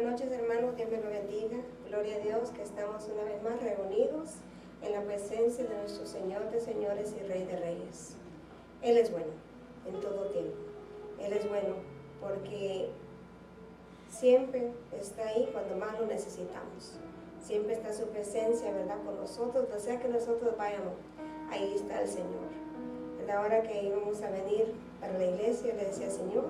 noches, hermanos, Dios me lo bendiga. Gloria a Dios que estamos una vez más reunidos en la presencia de nuestro Señor de señores y Rey de reyes. Él es bueno en todo tiempo. Él es bueno porque siempre está ahí cuando más lo necesitamos. Siempre está su presencia, ¿verdad?, con nosotros. O sea que nosotros vayamos, ahí está el Señor. ¿Verdad? Ahora que íbamos a venir para la iglesia, le decía, Señor,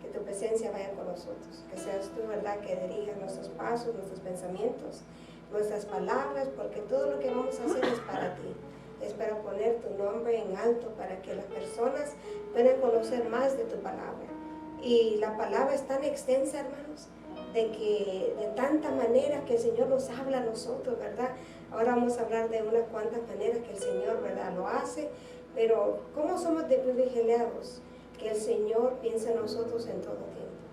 que tu presencia vaya con nosotros, que seas tú, ¿verdad?, que dirijas nuestros pasos, nuestros pensamientos, nuestras palabras, porque todo lo que vamos a hacer es para ti, es para poner tu nombre en alto, para que las personas puedan conocer más de tu palabra. Y la palabra es tan extensa, hermanos, de tanta manera que el Señor nos habla a nosotros, ¿verdad? Ahora vamos a hablar de unas cuantas maneras que el Señor, ¿verdad?, lo hace, pero ¿cómo somos de privilegiados? Que el Señor piensa en nosotros en todo tiempo,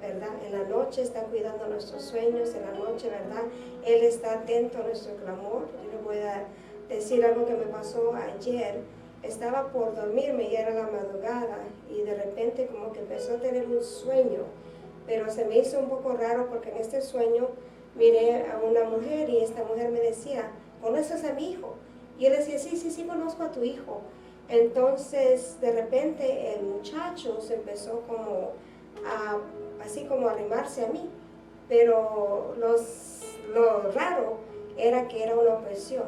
¿verdad? En la noche está cuidando nuestros sueños, en la noche, ¿verdad?, Él está atento a nuestro clamor. Yo le voy a decir algo que me pasó ayer. Estaba por dormirme, ya era la madrugada, y de repente como que empezó a tener un sueño, pero se me hizo un poco raro porque en este sueño miré a una mujer y esta mujer me decía, ¿conoces a mi hijo? Y él decía, sí, conozco a tu hijo. Entonces, de repente, el muchacho se empezó como así como a arrimarse a mí, pero lo raro era que era una opresión,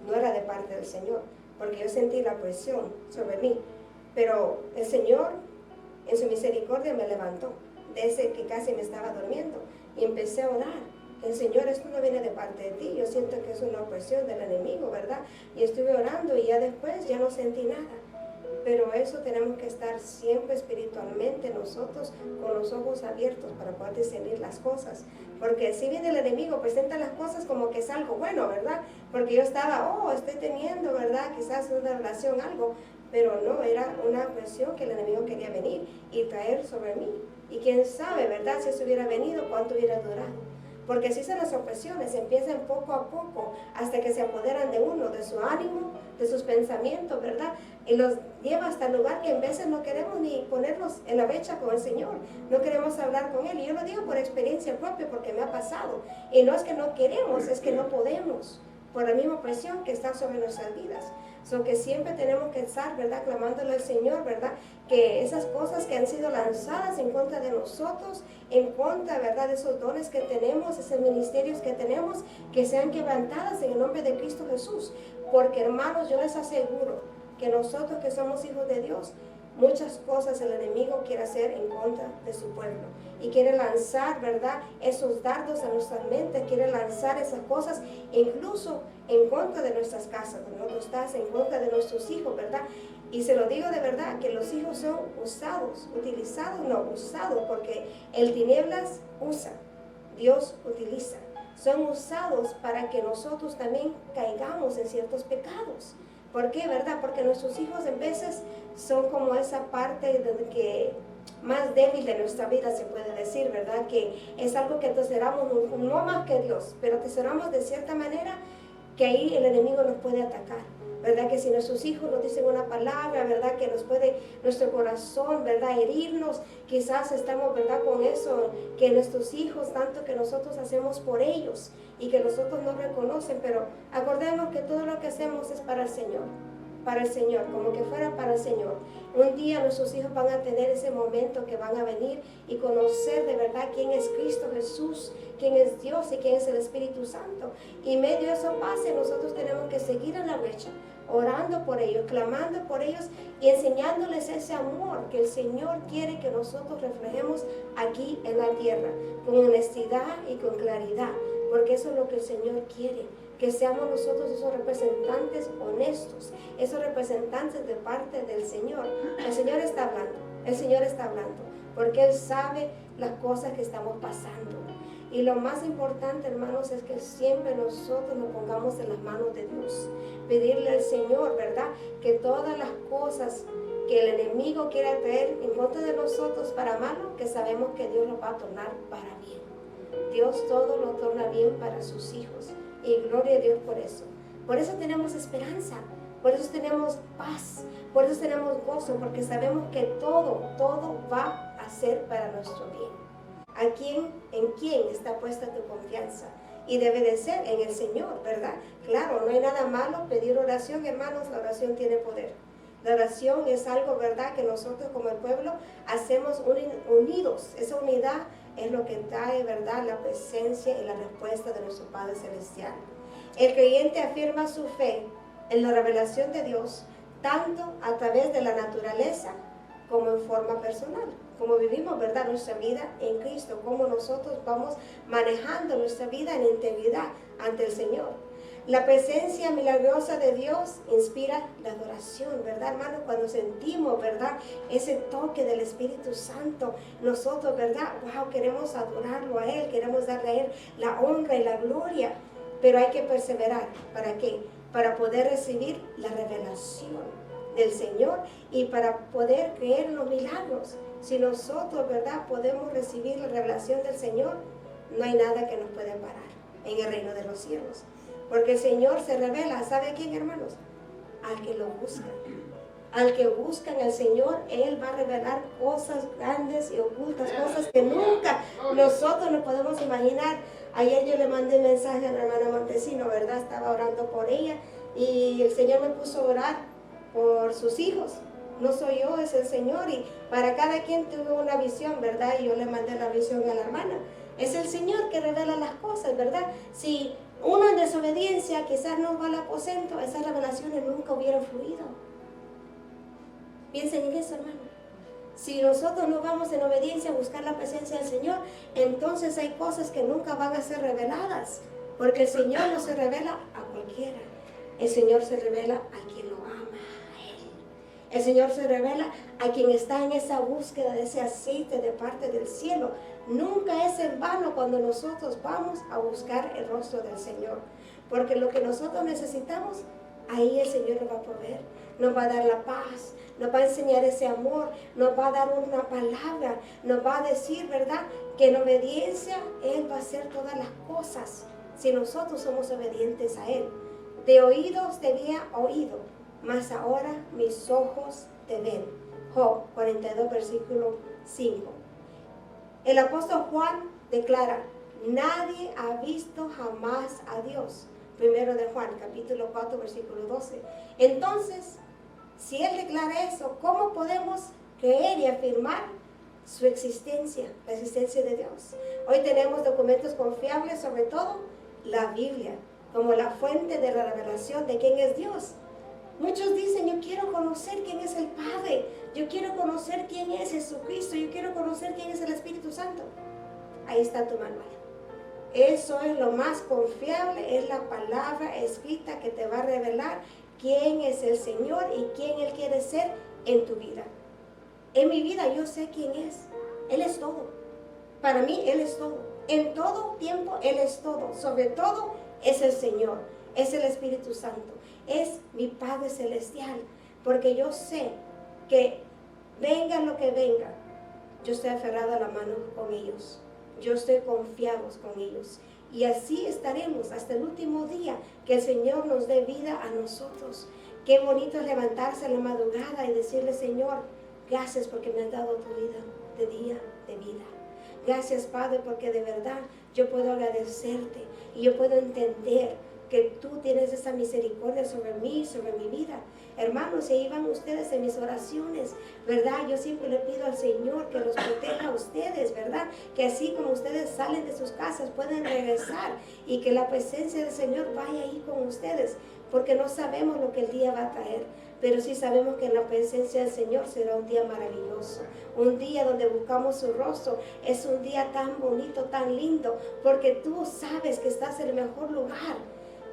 no era de parte del Señor, porque yo sentí la presión sobre mí, pero el Señor, en su misericordia, me levantó, de ese que casi me estaba durmiendo, y empecé a orar. El Señor, esto no viene de parte de ti, yo siento que es una opresión del enemigo, ¿verdad? Y estuve orando y ya después ya no sentí nada. Pero eso tenemos que estar siempre espiritualmente nosotros con los ojos abiertos para poder discernir las cosas. Porque si viene el enemigo, presenta las cosas como que es algo bueno, ¿verdad? Porque yo estaba, estoy teniendo, ¿verdad?, quizás una relación, algo, pero no, era una presión que el enemigo quería venir y traer sobre mí. Y quién sabe, ¿verdad?, si eso hubiera venido, cuánto hubiera durado. Porque así son las opresiones, empiezan poco a poco hasta que se apoderan de uno, de su ánimo, de sus pensamientos, ¿verdad? Y los lleva hasta el lugar que en veces no queremos ni ponernos en la brecha con el Señor, no queremos hablar con Él. Y yo lo digo por experiencia propia porque me ha pasado. Y no es que no queremos, es que no podemos, por la misma presión que está sobre nuestras vidas. Que siempre tenemos que estar, ¿verdad?, clamándole al Señor, ¿verdad?, que esas cosas que han sido lanzadas en contra de nosotros, en contra, ¿verdad?, de esos dones que tenemos, esos ministerios que tenemos, que sean quebrantadas en el nombre de Cristo Jesús. Porque, hermanos, yo les aseguro que nosotros que somos hijos de Dios, muchas cosas el enemigo quiere hacer en contra de su pueblo y quiere lanzar, ¿verdad?, esos dardos a nuestras mentes, quiere lanzar esas cosas incluso en contra de nuestras casas, donde nosotros estás, en contra de nuestros hijos, ¿verdad? Y se lo digo de verdad, que los hijos son usados, usados, porque el tinieblas usa, Dios utiliza. Son usados para que nosotros también caigamos en ciertos pecados. ¿Por qué, verdad? Porque nuestros hijos en veces son como esa parte que más débil de nuestra vida, se puede decir, ¿verdad? Que es algo que atesoramos no más que Dios, pero atesoramos de cierta manera que ahí el enemigo nos puede atacar, ¿verdad? Que si nuestros hijos nos dicen una palabra, ¿verdad?, que nos puede, nuestro corazón, ¿verdad?, herirnos, quizás estamos, ¿verdad?, con eso, que nuestros hijos, tanto que nosotros hacemos por ellos y que nosotros no reconocen, pero acordemos que todo lo que hacemos es para el Señor, como que fuera para el Señor. Un día nuestros hijos van a tener ese momento que van a venir y conocer de verdad quién es Cristo Jesús, quién es Dios y quién es el Espíritu Santo. Y medio de eso pase, nosotros tenemos que seguir en la brecha, orando por ellos, clamando por ellos y enseñándoles ese amor que el Señor quiere que nosotros reflejemos aquí en la tierra, con honestidad y con claridad, porque eso es lo que el Señor quiere. Que seamos nosotros esos representantes honestos, esos representantes de parte del Señor. El Señor está hablando, porque Él sabe las cosas que estamos pasando. Y lo más importante, hermanos, es que siempre nosotros nos pongamos en las manos de Dios. Pedirle al Señor, ¿verdad?, que todas las cosas que el enemigo quiera traer en contra de nosotros para malo, que sabemos que Dios lo va a tornar para bien. Dios todo lo torna bien para sus hijos. Y gloria a Dios por eso. Por eso tenemos esperanza, por eso tenemos paz, por eso tenemos gozo, porque sabemos que todo va a ser para nuestro bien. ¿En quién está puesta tu confianza? Y debe de ser en el Señor, ¿verdad? Claro, no hay nada malo pedir oración, hermanos, la oración tiene poder. La oración es algo, ¿verdad?, que nosotros como el pueblo hacemos unidos. Esa unidad es lo que trae, ¿verdad?, la presencia y la respuesta de nuestro Padre Celestial. El creyente afirma su fe en la revelación de Dios, tanto a través de la naturaleza como en forma personal. Como vivimos, ¿verdad?, nuestra vida en Cristo, como nosotros vamos manejando nuestra vida en integridad ante el Señor. La presencia milagrosa de Dios inspira la adoración, ¿verdad, hermano? Cuando sentimos, ¿verdad?, ese toque del Espíritu Santo, nosotros, ¿verdad?, wow, queremos adorarlo a Él, queremos darle a Él la honra y la gloria, pero hay que perseverar. ¿Para qué? Para poder recibir la revelación del Señor y para poder creer en los milagros. Si nosotros, ¿verdad?, podemos recibir la revelación del Señor, no hay nada que nos pueda parar en el reino de los cielos. Porque el Señor se revela, ¿sabe a quién, hermanos? Al que lo busca. Al que buscan al Señor, Él va a revelar cosas grandes y ocultas, cosas que nunca nosotros nos podemos imaginar. Ayer yo le mandé un mensaje a la hermana Montesino, ¿verdad? Estaba orando por ella y el Señor me puso a orar por sus hijos. No soy yo, es el Señor, y para cada quien tuve una visión, ¿verdad? Y yo le mandé la visión a la hermana. Es el Señor que revela las cosas, ¿verdad? Si uno en desobediencia quizás no va al aposento, esas revelaciones nunca hubieran fluido. Piensen en eso, hermano. Si nosotros no vamos en obediencia a buscar la presencia del Señor, entonces hay cosas que nunca van a ser reveladas, porque el Señor no se revela a cualquiera. El Señor se revela a quien lo ama, a Él. El Señor se revela a quien está en esa búsqueda de ese aceite de parte del cielo. Nunca es en vano cuando nosotros vamos a buscar el rostro del Señor, porque lo que nosotros necesitamos, ahí el Señor nos va a proveer, nos va a dar la paz, nos va a enseñar ese amor, nos va a dar una palabra, nos va a decir, ¿verdad?, que en obediencia Él va a hacer todas las cosas, si nosotros somos obedientes a Él. De oídos te había oído, mas ahora mis ojos te ven. Job 42, versículo 5. El apóstol Juan declara, nadie ha visto jamás a Dios. Primero de Juan, capítulo 4, versículo 12. Entonces, si Él declara eso, ¿cómo podemos creer y afirmar su existencia, la existencia de Dios? Hoy tenemos documentos confiables, sobre todo la Biblia, como la fuente de la revelación de quién es Dios. Muchos dicen, yo quiero conocer quién es el Padre, yo quiero conocer quién es Jesucristo, yo quiero conocer quién es el Espíritu Santo. Ahí está tu manual. Eso es lo más confiable, es la palabra escrita que te va a revelar quién es el Señor y quién Él quiere ser en tu vida. En mi vida yo sé quién es. Él es todo. Para mí Él es todo. En todo tiempo Él es todo. Sobre todo es el Señor, es el Espíritu Santo, es mi Padre Celestial. Porque yo sé que venga lo que venga, yo estoy aferrada a la mano con ellos. Yo estoy confiado con ellos. Y así estaremos hasta el último día que el Señor nos dé vida a nosotros. Qué bonito es levantarse a la madrugada y decirle, Señor, gracias porque me has dado tu vida de día, de vida. Gracias, Padre, porque de verdad yo puedo agradecerte y yo puedo entender que tú tienes esa misericordia sobre mí, sobre mi vida. Hermanos, se iban ustedes en mis oraciones, ¿verdad? Yo siempre le pido al Señor que los proteja a ustedes, ¿verdad? Que así como ustedes salen de sus casas pueden regresar y que la presencia del Señor vaya ahí con ustedes, porque no sabemos lo que el día va a traer, pero sí sabemos que en la presencia del Señor será un día maravilloso, un día donde buscamos su rostro. Es un día tan bonito, tan lindo, porque tú sabes que estás en el mejor lugar.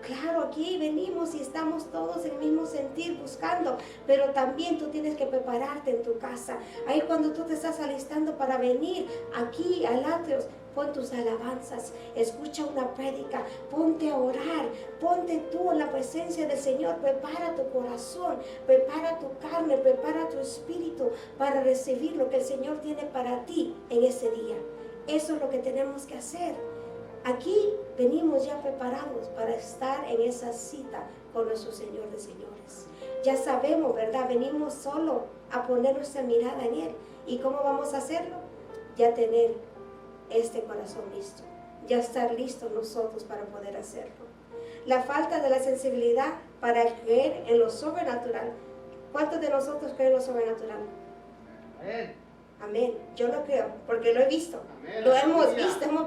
Claro, aquí venimos y estamos todos en el mismo sentir buscando, pero también tú tienes que prepararte en tu casa. Ahí cuando tú te estás alistando para venir aquí al atrio, pon tus alabanzas, escucha una prédica, ponte a orar, ponte tú en la presencia del Señor, prepara tu corazón, prepara tu carne, prepara tu espíritu para recibir lo que el Señor tiene para ti en ese día. Eso es lo que tenemos que hacer. Aquí venimos ya preparados para estar en esa cita con nuestro Señor de señores. Ya sabemos, ¿verdad? Venimos solo a poner nuestra mirada en Él. ¿Y cómo vamos a hacerlo? Ya tener este corazón listo, ya estar listos nosotros para poder hacerlo. La falta de la sensibilidad para creer en lo sobrenatural. ¿Cuántos de nosotros creen en lo sobrenatural? Amén. Amén. Yo lo creo, porque lo he visto. Amén. Lo hemos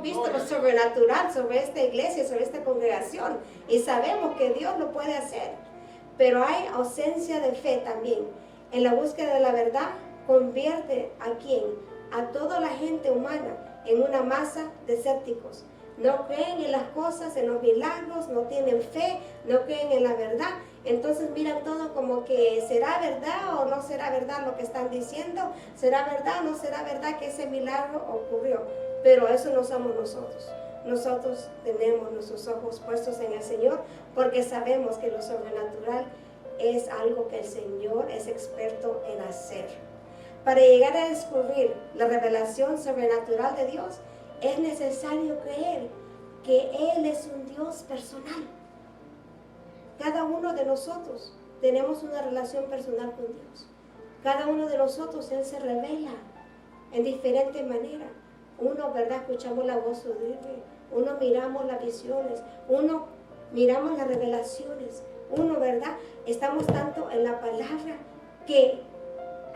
visto Gloria. lo sobrenatural sobre esta iglesia, sobre esta congregación. Y sabemos que Dios lo puede hacer. Pero hay ausencia de fe también. En la búsqueda de la verdad, convierte a quién? A toda la gente humana en una masa de escépticos. No creen en las cosas, en los milagros, no tienen fe, no creen en la verdad. Entonces miran todo como que será verdad o no será verdad lo que están diciendo, será verdad o no será verdad que ese milagro ocurrió. Pero eso no somos nosotros. Nosotros tenemos nuestros ojos puestos en el Señor porque sabemos que lo sobrenatural es algo que el Señor es experto en hacer. Para llegar a descubrir la revelación sobrenatural de Dios, es necesario creer que Él es un Dios personal. Cada uno de nosotros tenemos una relación personal con Dios. Cada uno de nosotros Él se revela en diferente manera. Uno, ¿verdad? Escuchamos la voz audible. Uno miramos las visiones. Uno miramos las revelaciones. Uno, ¿verdad? Estamos tanto en la palabra que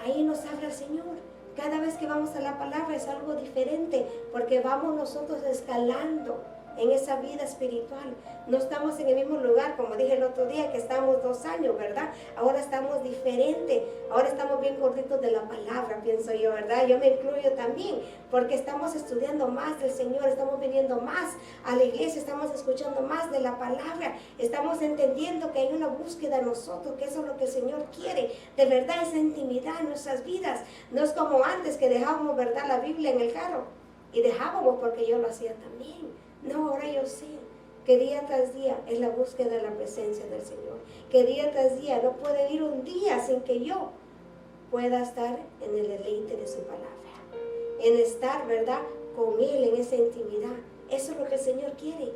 ahí nos habla el Señor. Cada vez que vamos a la palabra es algo diferente porque vamos nosotros escalando en esa vida espiritual. No estamos en el mismo lugar, como dije el otro día, que estamos 2 años, ¿verdad? Ahora estamos diferente, ahora estamos bien gorditos de la palabra, pienso yo, ¿verdad? Yo me incluyo también, porque estamos estudiando más del Señor, estamos viniendo más a la iglesia, estamos escuchando más de la palabra, estamos entendiendo que hay una búsqueda en nosotros, que eso es lo que el Señor quiere, de verdad, esa intimidad en nuestras vidas. No es como antes que dejábamos, ¿verdad?, la Biblia en el carro, y dejábamos porque yo lo hacía también. No, ahora yo sé que día tras día es la búsqueda de la presencia del Señor. Que día tras día no puede ir un día sin que yo pueda estar en el deleite de su palabra. En estar, ¿verdad?, con Él en esa intimidad. Eso es lo que el Señor quiere.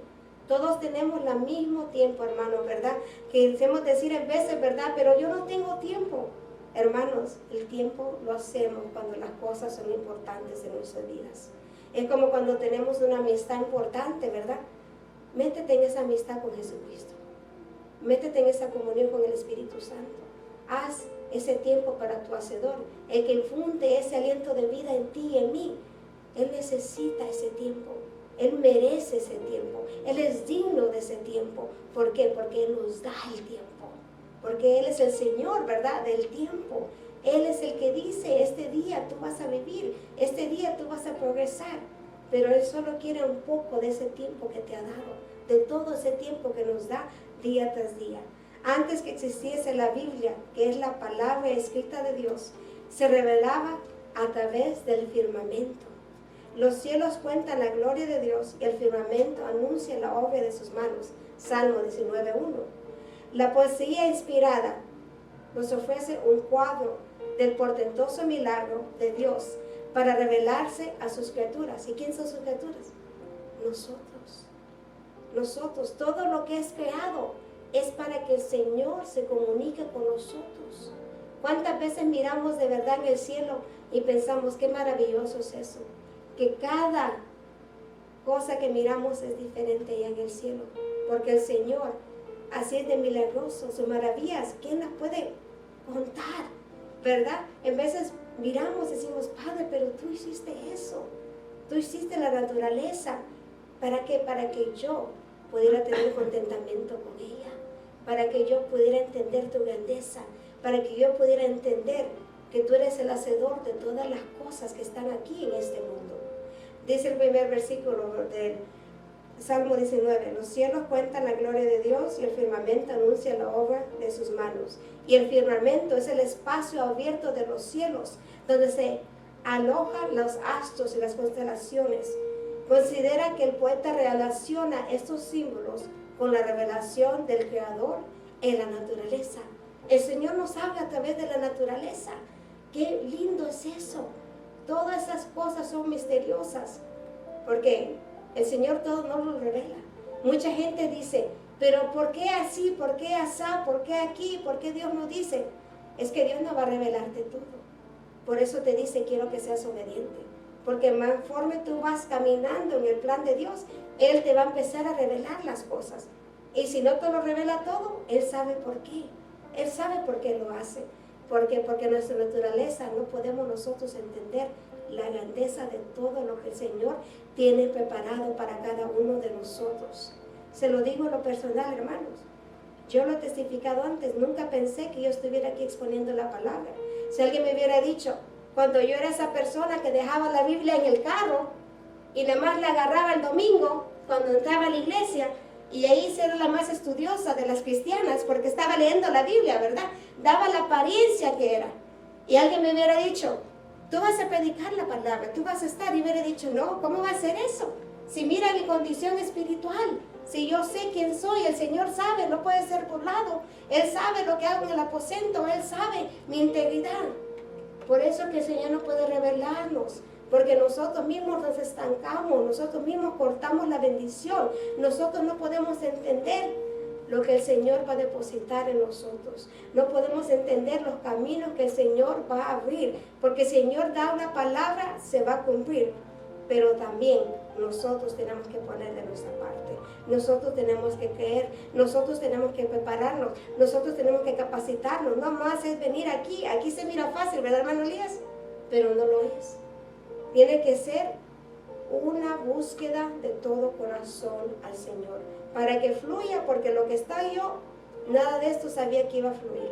Todos tenemos el mismo tiempo, hermanos, ¿verdad? Que decimos decir en veces, ¿verdad? Pero yo no tengo tiempo. Hermanos, el tiempo lo hacemos cuando las cosas son importantes en nuestras vidas. Es como cuando tenemos una amistad importante, ¿verdad? Métete en esa amistad con Jesucristo. Métete en esa comunión con el Espíritu Santo. Haz ese tiempo para tu Hacedor, el que infunde ese aliento de vida en ti y en mí. Él necesita ese tiempo. Él merece ese tiempo. Él es digno de ese tiempo. ¿Por qué? Porque Él nos da el tiempo. Porque Él es el Señor, ¿verdad?, del tiempo. Él es el que dice, este día tú vas a vivir, este día tú vas a progresar. Pero Él solo quiere un poco de ese tiempo que te ha dado, de todo ese tiempo que nos da día tras día. Antes que existiese la Biblia, que es la palabra escrita de Dios, se revelaba a través del firmamento. Los cielos cuentan la gloria de Dios y el firmamento anuncia la obra de sus manos. Salmo 19:1. La poesía inspirada nos ofrece un cuadro del portentoso milagro de Dios para revelarse a sus criaturas. ¿Y quién son sus criaturas? Nosotros. Nosotros, todo lo que es creado es para que el Señor se comunique con nosotros. ¿Cuántas veces miramos de verdad en el cielo y pensamos qué maravilloso es eso? Que cada cosa que miramos es diferente allá en el cielo, porque el Señor así es de milagroso, sus maravillas, ¿quién las puede contar? ¿Verdad? En veces miramos y decimos, Padre, pero tú hiciste eso, tú hiciste la naturaleza. ¿Para qué? Para que yo pudiera tener contentamiento con ella, para que yo pudiera entender tu grandeza, para que yo pudiera entender que tú eres el hacedor de todas las cosas que están aquí en este mundo. Dice el primer versículo del Salmo 19, los cielos cuentan la gloria de Dios y el firmamento anuncia la obra de sus manos. Y el firmamento es el espacio abierto de los cielos, donde se alojan los astros y las constelaciones. Considera que el poeta relaciona estos símbolos con la revelación del Creador en la naturaleza. El Señor nos habla a través de la naturaleza. ¡Qué lindo es eso! Todas esas cosas son misteriosas, porque el Señor todo nos lo revela. Mucha gente dice, pero ¿por qué así? ¿Por qué asá? ¿Por qué aquí? ¿Por qué Dios no dice? Es que Dios no va a revelarte todo. Por eso te dice, quiero que seas obediente. porque conforme tú vas caminando en el plan de Dios, Él te va a empezar a revelar las cosas. Y si no te lo revela todo, Él sabe por qué. Él sabe por qué lo hace. ¿Por qué? Porque nuestra naturaleza no podemos nosotros entender la grandeza de todo lo que el Señor tiene preparado para cada uno de nosotros. Se lo digo en lo personal, hermanos. Yo lo he testificado antes. Nunca pensé que yo estuviera aquí exponiendo la palabra. Si alguien me hubiera dicho, cuando yo era esa persona que dejaba la Biblia en el carro y nada más la agarraba el domingo cuando entraba a la iglesia, y ahí era la más estudiosa de las cristianas porque estaba leyendo la Biblia, ¿verdad? Daba la apariencia que era. Y alguien me hubiera dicho, tú vas a predicar la palabra, tú vas a estar, y hubiera dicho, no, ¿cómo va a ser eso? Si mira mi condición espiritual, si yo sé quién soy, el Señor sabe, no puede ser burlado. Él sabe lo que hago en el aposento, Él sabe mi integridad. Por eso que el Señor no puede revelarnos, porque nosotros mismos nos estancamos, nosotros mismos cortamos la bendición, nosotros no podemos entender lo que el Señor va a depositar en nosotros, no podemos entender los caminos que el Señor va a abrir, porque el Señor da una palabra, se va a cumplir, pero también nosotros tenemos que poner de nuestra parte, nosotros tenemos que creer, nosotros tenemos que prepararnos, nosotros tenemos que capacitarnos. No más es venir aquí se mira fácil, ¿verdad, hermano Elías? Pero no lo es. Tiene que ser una búsqueda de todo corazón al Señor, para que fluya, porque lo que está yo, nada de esto sabía que iba a fluir.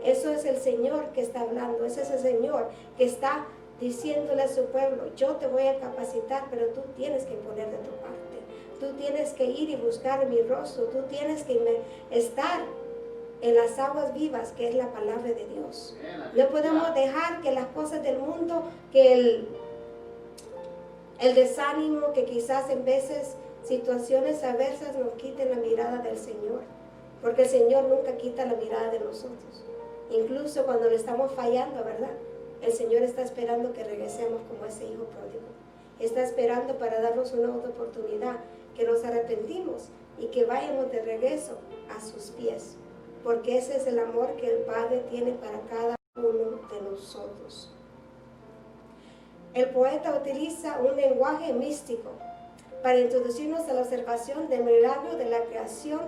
Eso es el Señor que está hablando, ese es el Señor que está diciéndole a su pueblo, yo te voy a capacitar, pero tú tienes que poner de tu parte, tú tienes que ir y buscar mi rostro, tú tienes que estar en las aguas vivas, que es la palabra de Dios. No podemos dejar que las cosas del mundo, que el desánimo, que quizás en veces situaciones adversas nos quiten la mirada del Señor, porque el Señor nunca quita la mirada de nosotros, incluso cuando le estamos fallando, ¿verdad? El Señor está esperando que regresemos como ese hijo pródigo. Está esperando para darnos una otra oportunidad, que nos arrepentimos y que vayamos de regreso a sus pies. Porque ese es el amor que el Padre tiene para cada uno de nosotros. El poeta utiliza un lenguaje místico para introducirnos a la observación del milagro de la creación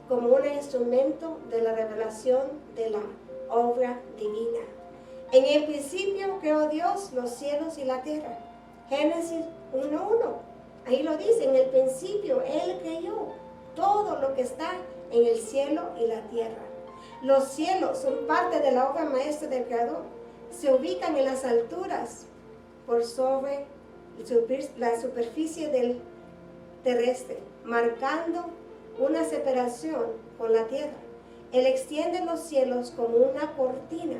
como un instrumento de la revelación de la obra divina. En el principio creó Dios los cielos y la tierra. Génesis 1:1. Ahí lo dice, en el principio Él creó todo lo que está en el cielo y la tierra. Los cielos son parte de la obra maestra del Creador. Se ubican en las alturas por sobre la superficie del terrestre, marcando una separación con la tierra. Él extiende los cielos como una cortina.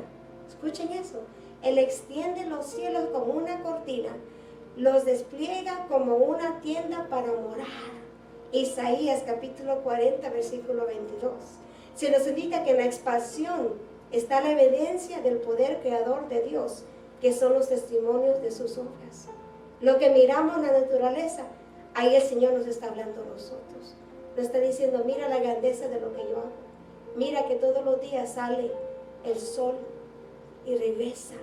Escuchen eso. Él extiende los cielos como una cortina, los despliega como una tienda para morar. Isaías capítulo 40, versículo 22. Se nos indica que en la expansión está la evidencia del poder creador de Dios, que son los testimonios de sus obras. Lo que miramos en la naturaleza, ahí el Señor nos está hablando a nosotros. Nos está diciendo, mira la grandeza de lo que yo hago. Mira que todos los días sale el sol y regresa.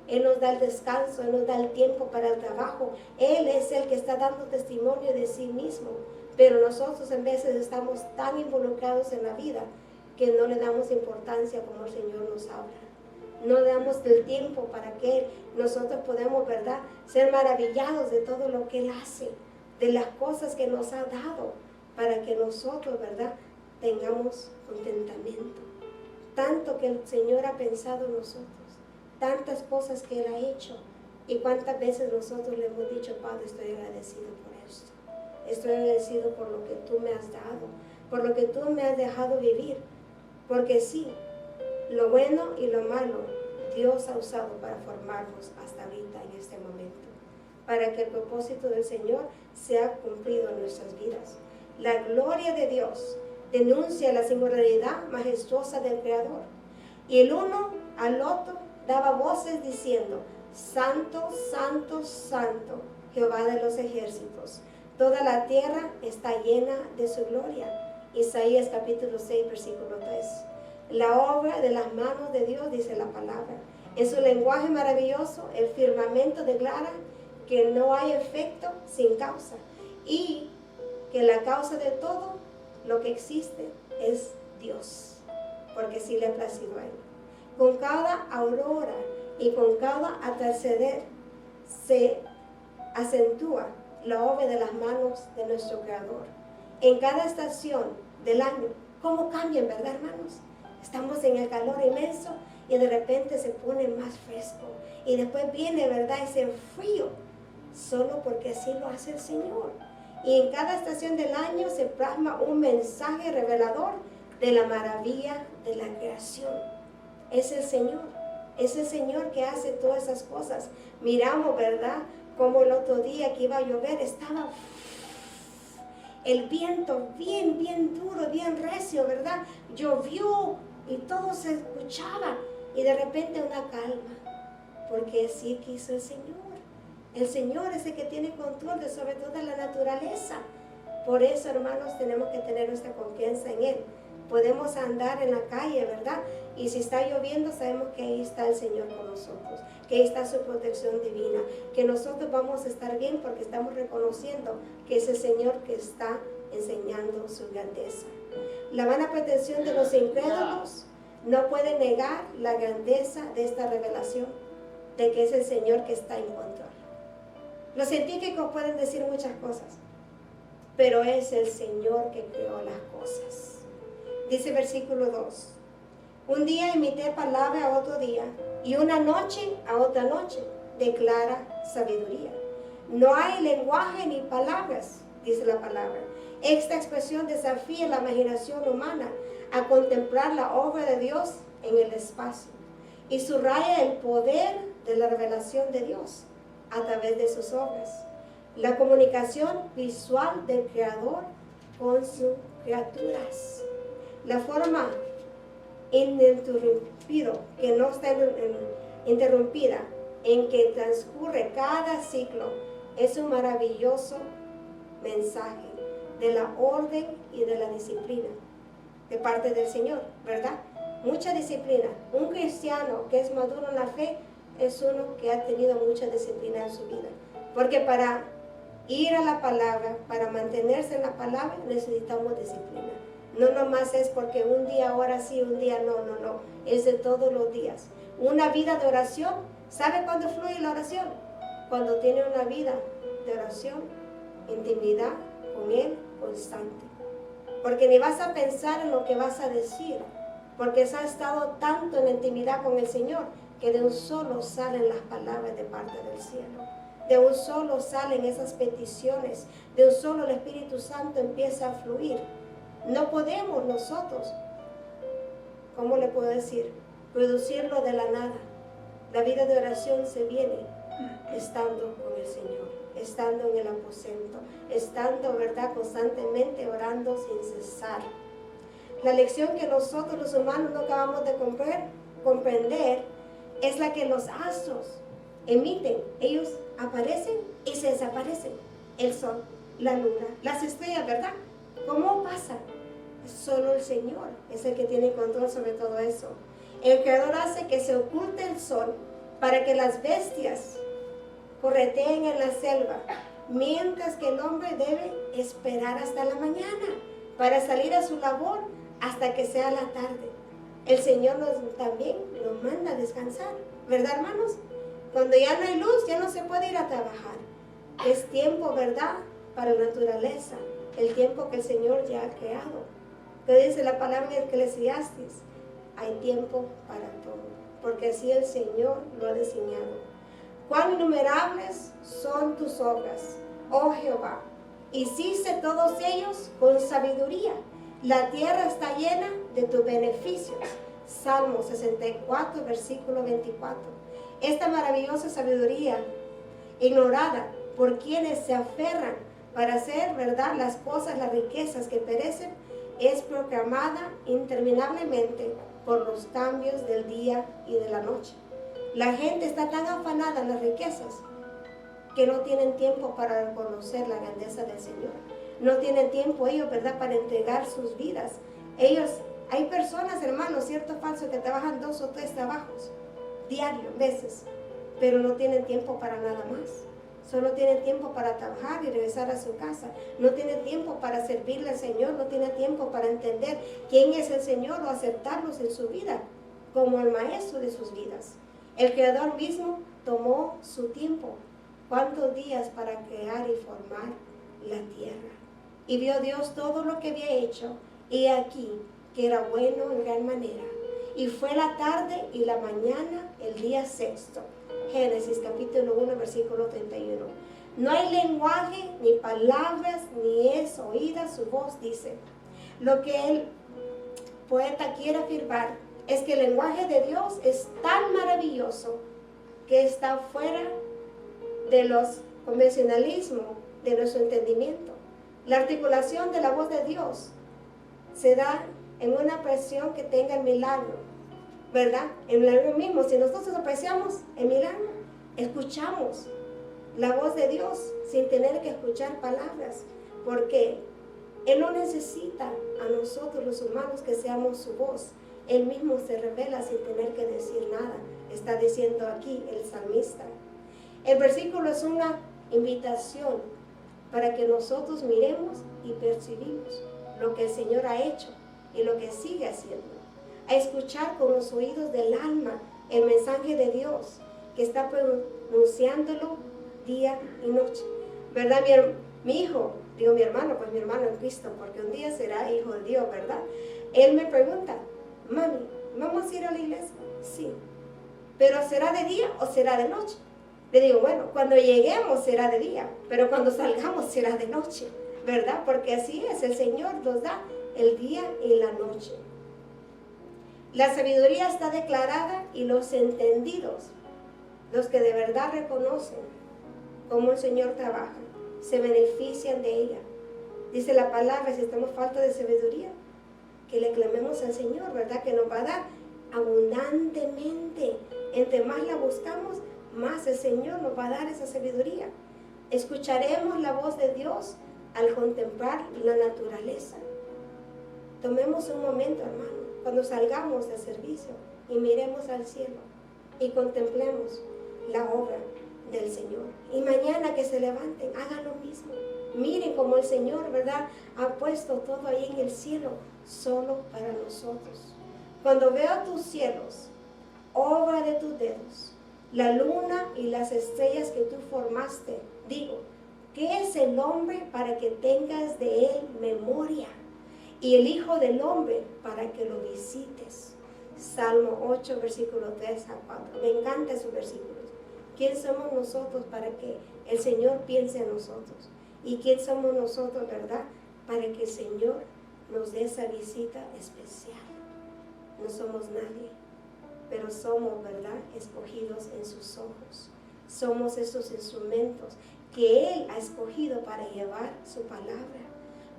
Él nos da el descanso, Él nos da el tiempo para el trabajo. Él es el que está dando testimonio de sí mismo. Pero nosotros en veces estamos tan involucrados en la vida que no le damos importancia como el Señor nos habla. No le damos el tiempo para que nosotros podamos, ¿verdad?, ser maravillados de todo lo que Él hace, de las cosas que nos ha dado, para que nosotros, ¿verdad?, tengamos contentamiento. Tanto que el Señor ha pensado en nosotros, tantas cosas que Él ha hecho, y cuántas veces nosotros le hemos dicho, Padre, estoy agradecido por esto, estoy agradecido por lo que tú me has dado, por lo que tú me has dejado vivir, porque sí, lo bueno y lo malo Dios ha usado para formarnos hasta ahorita en este momento, para que el propósito del Señor sea cumplido en nuestras vidas. La gloria de Dios denuncia la singularidad majestuosa del Creador, y el uno al otro daba voces diciendo, Santo, Santo, Santo, Jehová de los ejércitos, toda la tierra está llena de su gloria. Isaías capítulo 6, versículo 3. La obra de las manos de Dios, dice la palabra. En su lenguaje maravilloso, el firmamento declara que no hay efecto sin causa y que la causa de todo lo que existe es Dios, porque sí le ha placido a Él. Con cada aurora y con cada atardecer se acentúa la obra de las manos de nuestro Creador. En cada estación del año, ¿cómo cambian, verdad, hermanos? Estamos en el calor inmenso y de repente se pone más fresco. Y después viene, ¿verdad?, ese frío, solo porque así lo hace el Señor. Y en cada estación del año se plasma un mensaje revelador de la maravilla de la creación. Es el Señor que hace todas esas cosas. Miramos, ¿verdad?, como el otro día que iba a llover, estaba el viento bien duro, bien recio, ¿verdad? Llovió y todo se escuchaba y de repente una calma, porque así quiso el Señor. El Señor es el que tiene control de sobre toda la naturaleza. Por eso, hermanos, tenemos que tener nuestra confianza en Él. Podemos andar en la calle, ¿verdad? Y si está lloviendo, sabemos que ahí está el Señor con nosotros, que ahí está su protección divina, que nosotros vamos a estar bien porque estamos reconociendo que es el Señor que está enseñando su grandeza. La vana pretensión de los incrédulos no puede negar la grandeza de esta revelación, de que es el Señor que está en control. Los científicos pueden decir muchas cosas, pero es el Señor que creó las cosas. Dice versículo 2, un día imité palabra a otro día, y una noche a otra noche, declara sabiduría. No hay lenguaje ni palabras, dice la palabra. Esta expresión desafía la imaginación humana a contemplar la obra de Dios en el espacio y subraya el poder de la revelación de Dios a través de sus obras. La comunicación visual del Creador con sus criaturas. La forma ininterrumpida, que no está interrumpida, en que transcurre cada ciclo, es un maravilloso mensaje de la orden y de la disciplina de parte del Señor, ¿verdad? Mucha disciplina. Un cristiano que es maduro en la fe es uno que ha tenido mucha disciplina en su vida, porque para ir a la palabra, para mantenerse en la palabra, necesitamos disciplina. No nomás es porque un día ahora sí, un día no, es de todos los días. Una vida de oración, ¿sabe cuándo fluye la oración? Cuando tiene una vida de oración, intimidad con Él constante. Porque ni vas a pensar en lo que vas a decir, porque has estado tanto en la intimidad con el Señor, que de un solo salen las palabras de parte del cielo. De un solo salen esas peticiones, de un solo el Espíritu Santo empieza a fluir. No podemos nosotros, ¿cómo le puedo decir?, producirlo de la nada. La vida de oración se viene estando con el Señor, estando en el aposento, estando, ¿verdad?, constantemente orando sin cesar. La lección que nosotros los humanos no acabamos de comprender es la que los astros emiten. Ellos aparecen y se desaparecen. El sol, la luna, las estrellas, ¿verdad? ¿Cómo pasa? Solo el Señor es el que tiene control sobre todo eso. El Creador hace que se oculte el sol para que las bestias correteen en la selva, mientras que el hombre debe esperar hasta la mañana para salir a su labor hasta que sea la tarde. El Señor también nos manda a descansar, ¿verdad, hermanos? Cuando ya no hay luz, ya no se puede ir a trabajar. Es tiempo, ¿verdad?, para la naturaleza, el tiempo que el Señor ya ha creado. Que dice la palabra en Eclesiastes, hay tiempo para todo, porque así el Señor lo ha diseñado. Cuán innumerables son tus obras, oh Jehová, hiciste todos ellos con sabiduría. La tierra está llena de tus beneficios. Salmo 64, versículo 24. Esta maravillosa sabiduría, ignorada por quienes se aferran para hacer, ¿verdad?, las cosas, las riquezas que perecen, es proclamada interminablemente por los cambios del día y de la noche. La gente está tan afanada en las riquezas que no tienen tiempo para reconocer la grandeza del Señor. No tienen tiempo ellos, ¿verdad?, para entregar sus vidas. Hay personas, hermanos, cierto o falso, que trabajan 2 o 3 trabajos diarios, veces, pero no tienen tiempo para nada más. Solo tiene tiempo para trabajar y regresar a su casa. No tiene tiempo para servirle al Señor. No tiene tiempo para entender quién es el Señor o aceptarlos en su vida como el maestro de sus vidas. El Creador mismo tomó su tiempo. ¿Cuántos días para crear y formar la tierra? Y vio Dios todo lo que había hecho. Y aquí que era bueno en gran manera. Y fue la tarde y la mañana el día sexto. Génesis capítulo 1, versículo 31. No hay lenguaje, ni palabras, ni es oída su voz, dice. Lo que el poeta quiere afirmar es que el lenguaje de Dios es tan maravilloso que está fuera de los convencionalismos de nuestro entendimiento. La articulación de la voz de Dios se da en una presión que tenga el milagro, ¿verdad? El milagro mismo. Si nosotros apreciamos el milagro, escuchamos la voz de Dios sin tener que escuchar palabras, porque Él no necesita a nosotros los humanos que seamos su voz. Él mismo se revela sin tener que decir nada. Está diciendo aquí el salmista. El versículo es una invitación para que nosotros miremos y percibimos lo que el Señor ha hecho y lo que sigue haciendo. A escuchar con los oídos del alma el mensaje de Dios que está pronunciándolo día y noche. ¿Verdad? Mi hijo, digo mi hermano en Cristo, porque un día será hijo de Dios, ¿verdad? Él me pregunta, mami, ¿vamos a ir a la iglesia? Sí. ¿Pero será de día o será de noche? Le digo, bueno, cuando lleguemos será de día, pero cuando salgamos será de noche, ¿verdad? Porque así es, el Señor nos da el día y la noche. La sabiduría está declarada y los entendidos, los que de verdad reconocen cómo el Señor trabaja, se benefician de ella. Dice la palabra, si estamos falta de sabiduría, que le clamemos al Señor, ¿verdad? Que nos va a dar abundantemente. Entre más la buscamos, más el Señor nos va a dar esa sabiduría. Escucharemos la voz de Dios al contemplar la naturaleza. Tomemos un momento, hermano, cuando salgamos del servicio y miremos al cielo y contemplemos la obra del Señor. Y mañana que se levanten, hagan lo mismo. Miren cómo el Señor, ¿verdad?, ha puesto todo ahí en el cielo, solo para nosotros. Cuando veo tus cielos, obra de tus dedos, la luna y las estrellas que tú formaste, digo, ¿qué es el hombre para que tengas de él memoria? Y el Hijo del Hombre para que lo visites. Salmo 8, versículo 3 a 4. Me encanta esos versículos. ¿Quién somos nosotros para que el Señor piense en nosotros? ¿Y quién somos nosotros, verdad, para que el Señor nos dé esa visita especial? No somos nadie, pero somos, ¿verdad?, escogidos en sus ojos. Somos esos instrumentos que Él ha escogido para llevar su palabra,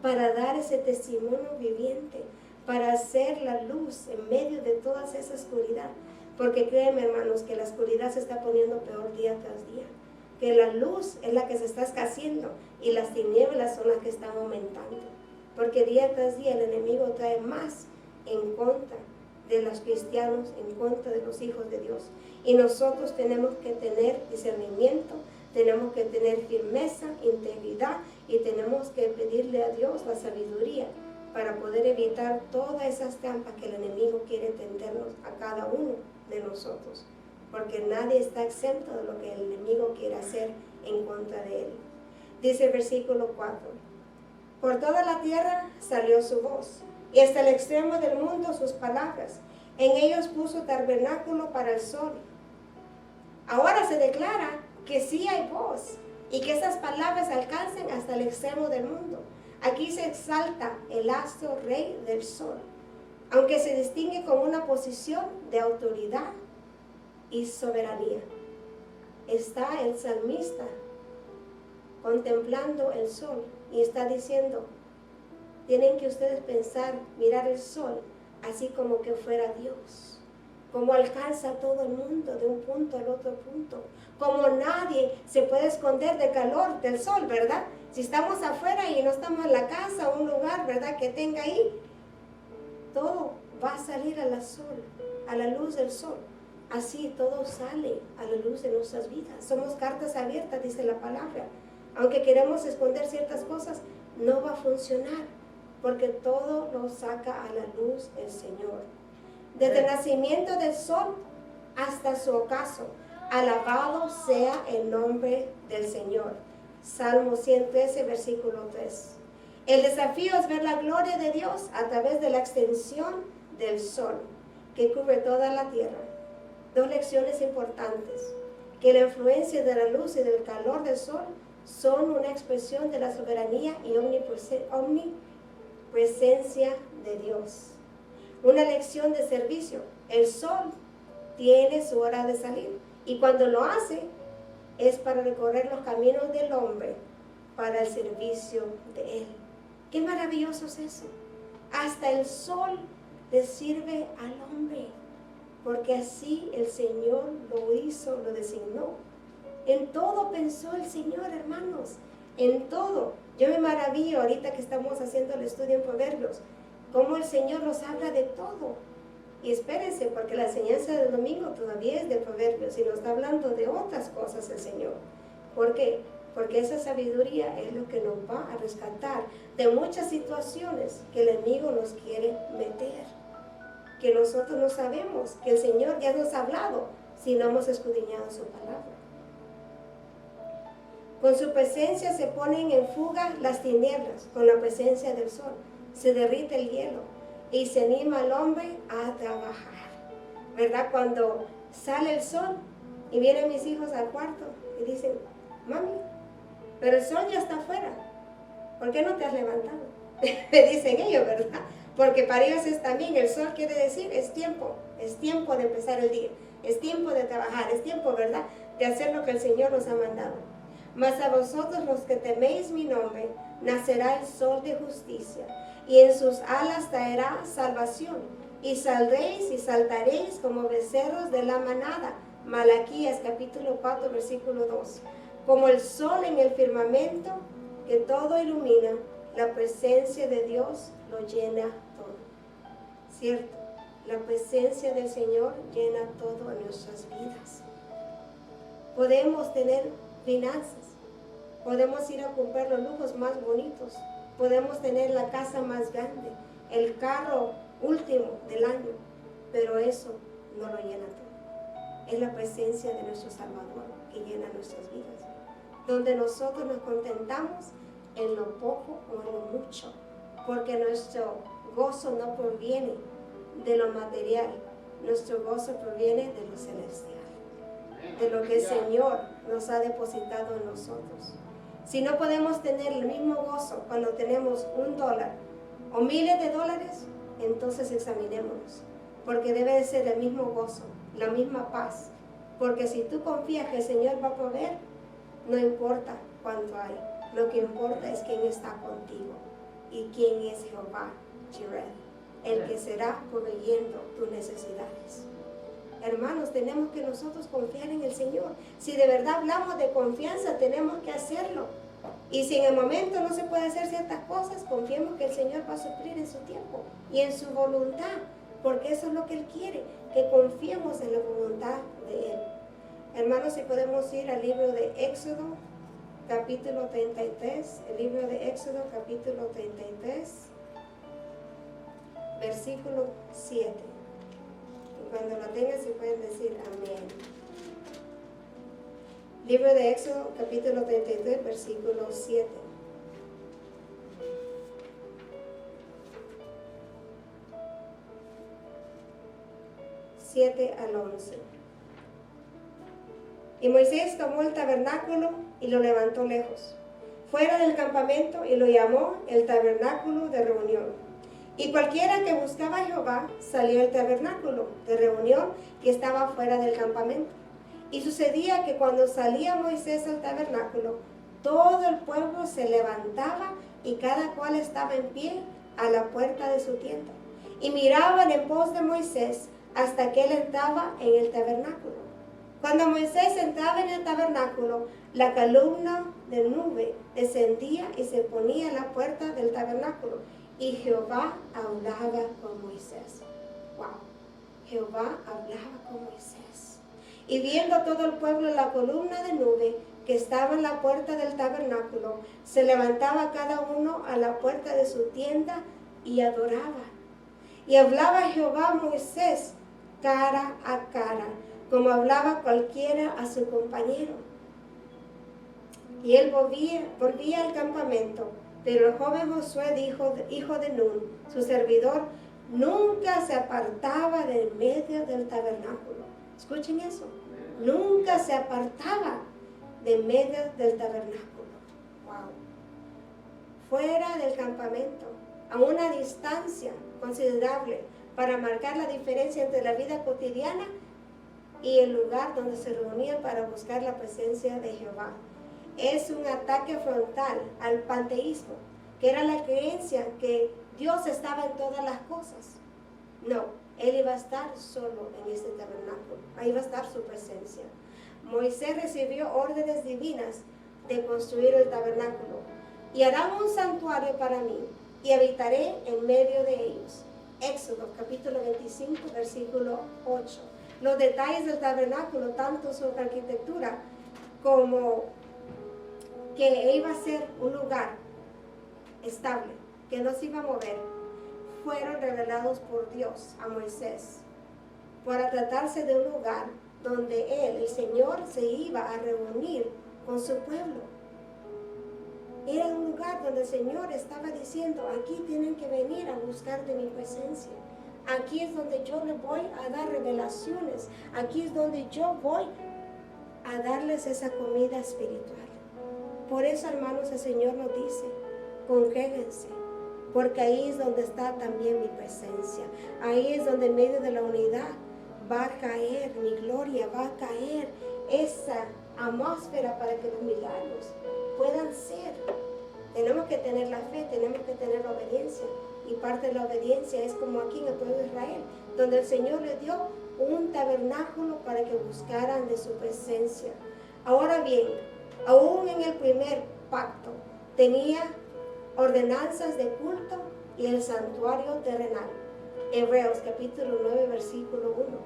para dar ese testimonio viviente, para hacer la luz en medio de toda esa oscuridad. Porque créeme, hermanos, que la oscuridad se está poniendo peor día tras día. Que la luz es la que se está escaseando y las tinieblas son las que están aumentando. Porque día tras día el enemigo trae más en contra de los cristianos, en contra de los hijos de Dios. Y nosotros tenemos que tener discernimiento, tenemos que tener firmeza, integridad y tenemos que pedirle a Dios la sabiduría para poder evitar todas esas trampas que el enemigo quiere tendernos a cada uno de nosotros. Porque nadie está exento de lo que el enemigo quiere hacer en contra de él. Dice el versículo 4. Por toda la tierra salió su voz, y hasta el extremo del mundo sus palabras. En ellos puso tabernáculo para el sol. Ahora se declara que sí hay voz, y que esas palabras alcancen hasta el extremo del mundo. Aquí se exalta el astro rey del sol, aunque se distingue con una posición de autoridad y soberanía. Está el salmista contemplando el sol y está diciendo, tienen que ustedes pensar, mirar el sol, así como que fuera Dios, como alcanza a todo el mundo de un punto al otro punto, como nadie se puede esconder del calor del sol, ¿verdad? Si estamos afuera y no estamos en la casa o un lugar, ¿verdad?, que tenga ahí, todo va a salir a la luz del sol. así todo sale a la luz de nuestras vidas. Somos cartas abiertas, dice la palabra. Aunque queremos esconder ciertas cosas, no va a funcionar, porque todo lo saca a la luz el Señor. Desde el nacimiento del sol hasta su ocaso, alabado sea el nombre del Señor. Salmo 113, versículo 3. El desafío es ver la gloria de Dios a través de la extensión del sol, que cubre toda la tierra. Dos lecciones importantes: que la influencia de la luz y del calor del sol son una expresión de la soberanía y omnipresencia de Dios. Una lección de servicio: el sol tiene su hora de salir, y cuando lo hace es para recorrer los caminos del hombre para el servicio de él. ¡Qué maravilloso es eso! Hasta el sol le sirve al hombre, porque así el Señor lo hizo, lo designó. En todo pensó el Señor, hermanos, en todo. Yo me maravillo ahorita que estamos haciendo el estudio en Proverbios, cómo el Señor nos habla de todo. Y espérense, porque la enseñanza del domingo todavía es de Proverbios y nos está hablando de otras cosas el Señor. ¿Por qué? Porque esa sabiduría es lo que nos va a rescatar de muchas situaciones que el enemigo nos quiere meter, que nosotros no sabemos, que el Señor ya nos ha hablado si no hemos escudriñado su palabra. Con su presencia se ponen en fuga las tinieblas, con la presencia del sol se derrite el hielo y se anima al hombre a trabajar. ¿Verdad? Cuando sale el sol y vienen mis hijos al cuarto y dicen: mami, pero el sol ya está afuera, ¿por qué no te has levantado? Me dicen ellos, ¿verdad? Porque para ellos es también, el sol quiere decir, es tiempo de empezar el día, es tiempo de trabajar, es tiempo, ¿verdad?, de hacer lo que el Señor nos ha mandado. Mas a vosotros los que teméis mi nombre, nacerá el sol de justicia, y en sus alas traerá salvación, y saldréis y saltaréis como becerros de la manada. Malaquías capítulo 4, versículo 2. Como el sol en el firmamento que todo ilumina, la presencia de Dios lo llena todo. ¿Cierto? La presencia del Señor llena todo en nuestras vidas. Podemos tener finanzas, podemos ir a comprar los lujos más bonitos, podemos tener la casa más grande, el carro último del año, pero eso no lo llena todo. Es la presencia de nuestro Salvador que llena nuestras vidas, donde nosotros nos contentamos en lo poco o en lo mucho, porque nuestro gozo no proviene de lo material, nuestro gozo proviene de lo celestial, de lo que el Señor nos ha depositado en nosotros. Si no podemos tener el mismo gozo cuando tenemos $1 o miles de dólares, entonces examinémonos, porque debe de ser el mismo gozo, la misma paz, porque si tú confías que el Señor va a proveer, no importa cuánto hay, lo que importa es quién está contigo y quién es Jehová Jireh, el que será proveyendo tus necesidades. Hermanos, tenemos que nosotros confiar en el Señor. Si de verdad hablamos de confianza, tenemos que hacerlo. Y si en el momento no se puede hacer ciertas cosas, confiemos que el Señor va a suplir en su tiempo y en su voluntad, porque eso es lo que Él quiere, que confiemos en la voluntad de Él. Hermanos, si podemos ir al libro de Éxodo, capítulo 33, el libro de Éxodo, capítulo 33, versículo 7. Y cuando lo tengan, se pueden decir amén. Libro de Éxodo, capítulo 33, versículo 7. al 11. Y Moisés tomó el tabernáculo y lo levantó lejos, fuera del campamento, y lo llamó el tabernáculo de reunión. Y cualquiera que buscaba a Jehová salió al tabernáculo de reunión que estaba fuera del campamento. Y sucedía que cuando salía Moisés al tabernáculo, todo el pueblo se levantaba y cada cual estaba en pie a la puerta de su tienda. Y miraban en pos de Moisés hasta que él entraba en el tabernáculo. Cuando Moisés entraba en el tabernáculo, la columna de nube descendía y se ponía en la puerta del tabernáculo. Y Jehová hablaba con Moisés. ¡Wow! Jehová hablaba con Moisés. Y viendo todo el pueblo la columna de nube que estaba en la puerta del tabernáculo, se levantaba cada uno a la puerta de su tienda y adoraba. Y hablaba Jehová a Moisés cara a cara, como hablaba cualquiera a su compañero. Y él volvía al campamento, pero el joven Josué, hijo de Nun, su servidor, nunca se apartaba del medio del tabernáculo. Escuchen eso. Nunca se apartaba del medio del tabernáculo. Wow. Fuera del campamento, a una distancia considerable para marcar la diferencia entre la vida cotidiana y el lugar donde se reunían para buscar la presencia de Jehová. Es un ataque frontal al panteísmo, que era la creencia que Dios estaba en todas las cosas. No, Él iba a estar solo en este tabernáculo, ahí va a estar su presencia. Moisés recibió órdenes divinas de construir el tabernáculo. Y harán un santuario para mí, y habitaré en medio de ellos. Éxodo capítulo 25, versículo 8. Los detalles del tabernáculo, tanto su arquitectura como que iba a ser un lugar estable, que no se iba a mover, fueron revelados por Dios a Moisés, para tratarse de un lugar donde Él, el Señor, se iba a reunir con su pueblo. Era un lugar donde el Señor estaba diciendo, aquí tienen que venir a buscar de mi presencia. Aquí es donde yo les voy a dar revelaciones. Aquí es donde yo voy a darles esa comida espiritual. Por eso, hermanos, el Señor nos dice, congréguense, porque ahí es donde está también mi presencia. Ahí es donde en medio de la unidad va a caer mi gloria, va a caer esa atmósfera para que los milagros puedan ser. Tenemos que tener la fe, tenemos que tener la obediencia. Y parte de la obediencia es como aquí en el pueblo de Israel, donde el Señor le dio un tabernáculo para que buscaran de su presencia. Ahora bien, aún en el primer pacto tenía ordenanzas de culto y el santuario terrenal. Hebreos capítulo 9, versículo 1.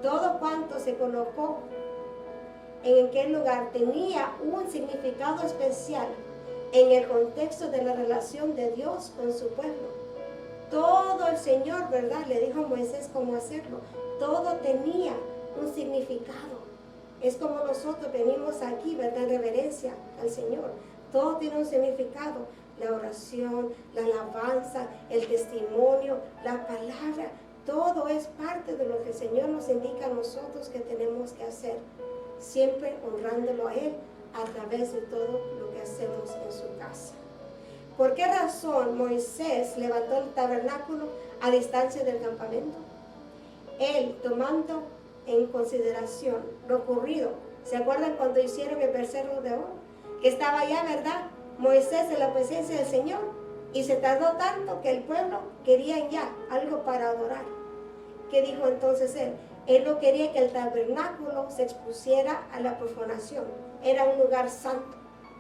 Todo cuanto se colocó en aquel lugar tenía un significado especial en el contexto de la relación de Dios con su pueblo. Todo el Señor, ¿verdad? Le dijo a Moisés cómo hacerlo. Todo tenía un significado. Es como nosotros venimos aquí, ¿verdad? En reverencia al Señor. Todo tiene un significado. La oración, la alabanza, el testimonio, la palabra. Todo es parte de lo que el Señor nos indica a nosotros que tenemos que hacer. Siempre honrándolo a Él a través de todo lo que hacemos en su casa. ¿Por qué razón Moisés levantó el tabernáculo a distancia del campamento? Él, tomando en consideración lo ocurrido, ¿se acuerdan cuando hicieron el becerro de oro? Que estaba allá, ¿verdad? Moisés en la presencia del Señor, y se tardó tanto que el pueblo quería ya algo para adorar. ¿Qué dijo entonces él? Él no quería que el tabernáculo se expusiera a la profanación. Era un lugar santo.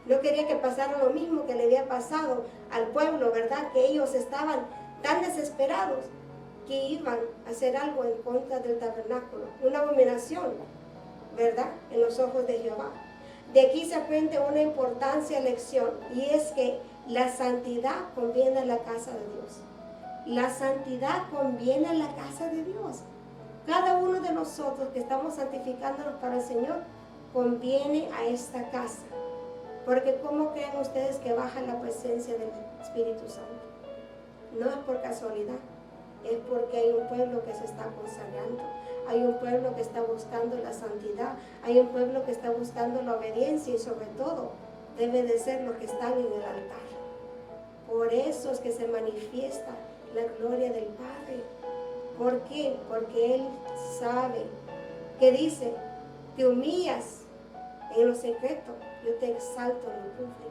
No quería que pasara lo mismo que le había pasado al pueblo, ¿verdad? Que ellos estaban tan desesperados que iban a hacer algo en contra del tabernáculo. Una abominación, ¿verdad? En los ojos de Jehová. De aquí se aprende una importante lección, y es que la santidad conviene a la casa de Dios. La santidad conviene a la casa de Dios. Cada uno de nosotros que estamos santificándonos para el Señor conviene a esta casa. Porque ¿cómo creen ustedes que baja la presencia del Espíritu Santo? No es por casualidad, es porque hay un pueblo que se está consagrando, hay un pueblo que está buscando la santidad, hay un pueblo que está buscando la obediencia, y sobre todo debe de ser los que están en el altar. Por eso es que se manifiesta la gloria del Padre. ¿Por qué? Porque Él sabe que dice, te humillas en lo secreto, yo te exalto en lo público.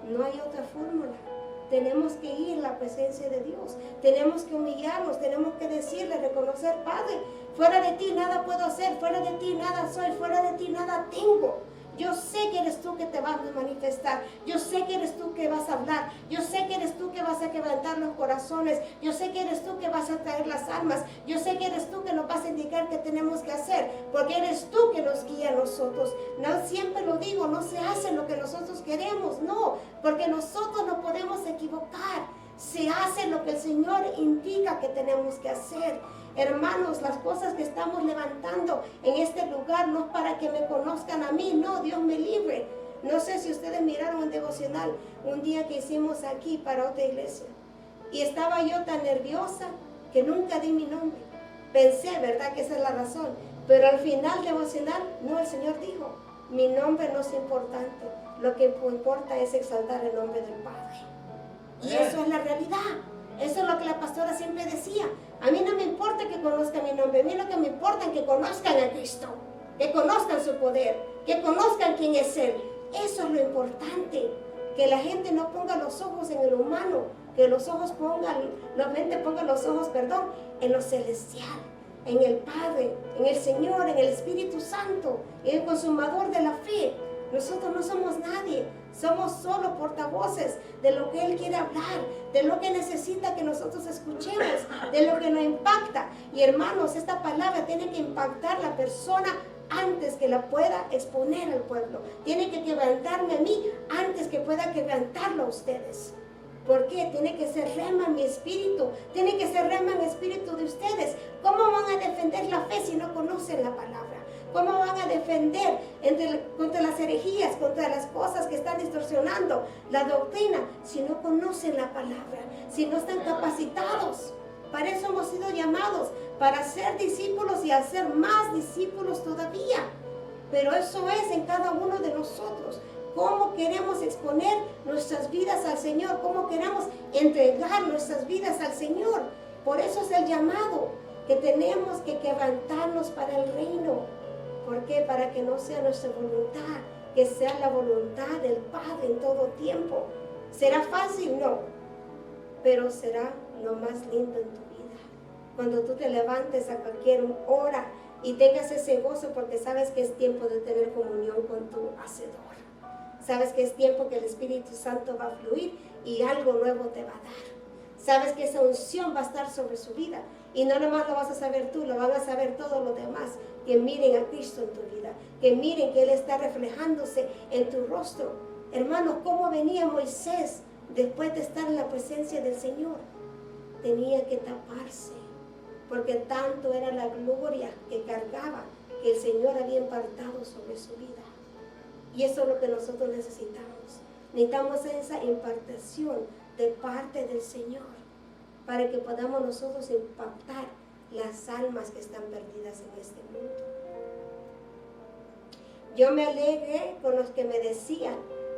No hay otra fórmula. Tenemos que ir a la presencia de Dios. Tenemos que humillarnos, tenemos que decirle, reconocer, Padre, fuera de ti nada puedo hacer, fuera de ti nada soy, fuera de ti nada tengo. Yo sé que eres tú que te vas a manifestar. Yo sé que eres tú que vas a hablar. Yo sé que eres tú que vas a quebrantar los corazones. Yo sé que eres tú que vas a traer las almas. Yo sé que eres tú que nos vas a indicar qué tenemos que hacer. Porque eres tú que nos guía a nosotros. No siempre lo digo, no se hace lo que nosotros queremos. No, porque nosotros no podemos equivocar. Se hace lo que el Señor indica que tenemos que hacer. Hermanos, las cosas que estamos levantando en este lugar no es para que me conozcan a mí, no, Dios me libre. No sé si ustedes miraron un devocional un día que hicimos aquí para otra iglesia. Y estaba yo tan nerviosa que nunca di mi nombre. Pensé, ¿verdad?, que esa es la razón. Pero al final devocional, no, el Señor dijo, mi nombre no es importante. Lo que importa es exaltar el nombre del Padre. Y eso es la realidad. Eso es lo que la pastora siempre decía. A mí no me importa que conozcan mi nombre. A mí lo que me importa es que conozcan a Cristo. Que conozcan su poder. Que conozcan quién es Él. Eso es lo importante. Que la gente no ponga los ojos en el humano. Que los ojos pongan, la mente ponga los ojos, en lo celestial. En el Padre, en el Señor, en el Espíritu Santo. En el consumador de la fe. Nosotros no somos nadie, somos solo portavoces de lo que Él quiere hablar, de lo que necesita que nosotros escuchemos, de lo que nos impacta. Y hermanos, esta palabra tiene que impactar a la persona antes que la pueda exponer al pueblo. Tiene que quebrantarme a mí antes que pueda quebrantarlo a ustedes. ¿Por qué? Tiene que ser rema en mi espíritu, tiene que ser rema en el espíritu de ustedes. ¿Cómo van a defender la fe si no conocen la palabra? ¿Cómo van a defender contra las herejías, contra las cosas que están distorsionando la doctrina si no conocen la palabra, si no están capacitados? Para eso hemos sido llamados, para ser discípulos y hacer más discípulos todavía. Pero eso es en cada uno de nosotros. ¿Cómo queremos exponer nuestras vidas al Señor? ¿Cómo queremos entregar nuestras vidas al Señor? Por eso es el llamado, que tenemos que quebrantarnos para el reino. ¿Por qué? Para que no sea nuestra voluntad, que sea la voluntad del Padre en todo tiempo. ¿Será fácil? No, pero será lo más lindo en tu vida. Cuando tú te levantes a cualquier hora y tengas ese gozo porque sabes que es tiempo de tener comunión con tu Hacedor. Sabes que es tiempo que el Espíritu Santo va a fluir y algo nuevo te va a dar. Sabes que esa unción va a estar sobre su vida. Y no nomás lo vas a saber tú, lo van a saber todos los demás. Que miren a Cristo en tu vida. Que miren que Él está reflejándose en tu rostro. Hermanos, ¿cómo venía Moisés después de estar en la presencia del Señor? Tenía que taparse. Porque tanto era la gloria que cargaba que el Señor había impartido sobre su vida. Y eso es lo que nosotros necesitamos. Necesitamos esa impartición de parte del Señor para que podamos nosotros impactar las almas que están perdidas en este mundo. Yo me alegré con los que me decían,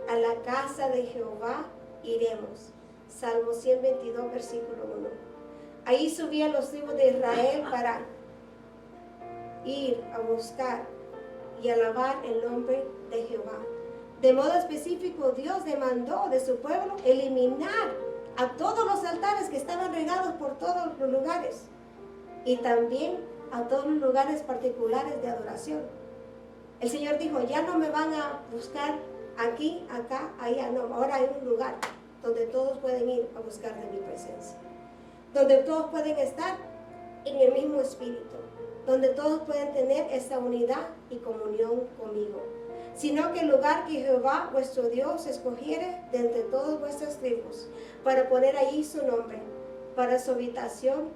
a la casa de Jehová iremos. Salmo 122, versículo 1. Ahí subían los tribus de Israel para ir a buscar y alabar el nombre de Jehová. De modo específico, Dios demandó de su pueblo eliminar a todos los altares que estaban regados por todos los lugares y también a todos los lugares particulares de adoración. El Señor dijo, ya no me van a buscar aquí, acá, allá, no, ahora hay un lugar donde todos pueden ir a buscar de mi presencia, donde todos pueden estar en el mismo espíritu, donde todos pueden tener esa unidad y comunión conmigo, sino que el lugar que Jehová vuestro Dios escogiere de entre todas vuestras tribus, para poner allí su nombre, para su habitación,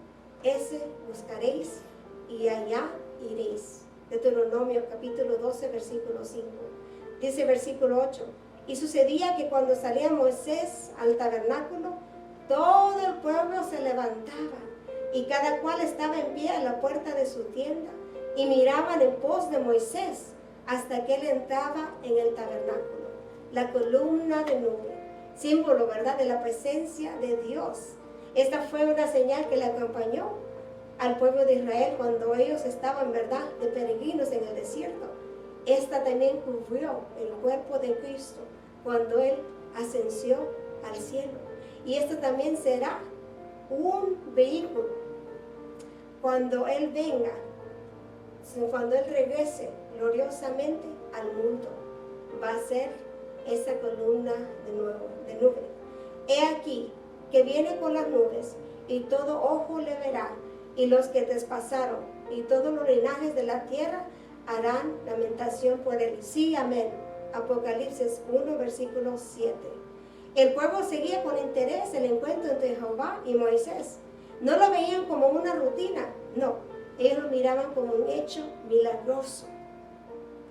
ese buscaréis y allá iréis. Deuteronomio capítulo 12, versículo 5. Dice versículo 8, y sucedía que cuando salía Moisés al tabernáculo, todo el pueblo se levantaba, y cada cual estaba en pie a la puerta de su tienda, y miraban en pos de Moisés, hasta que él entraba en el tabernáculo. La columna de nube, símbolo, ¿verdad?, de la presencia de Dios. Esta fue una señal que le acompañó al pueblo de Israel cuando ellos estaban, ¿verdad?, de peregrinos en el desierto. Esta también cubrió el cuerpo de Cristo cuando Él ascendió al cielo. Y esto también será un vehículo cuando Él venga, cuando Él regrese gloriosamente al mundo. va a ser esa columna de nube. He aquí que viene con las nubes, y todo ojo le verá, y los que traspasaron, y todos los linajes de la tierra harán lamentación por él. Sí, amén. Apocalipsis 1, versículo 7. El pueblo seguía con interés el encuentro entre Jehová y Moisés. No lo veían como una rutina, no. Ellos lo miraban como un hecho milagroso.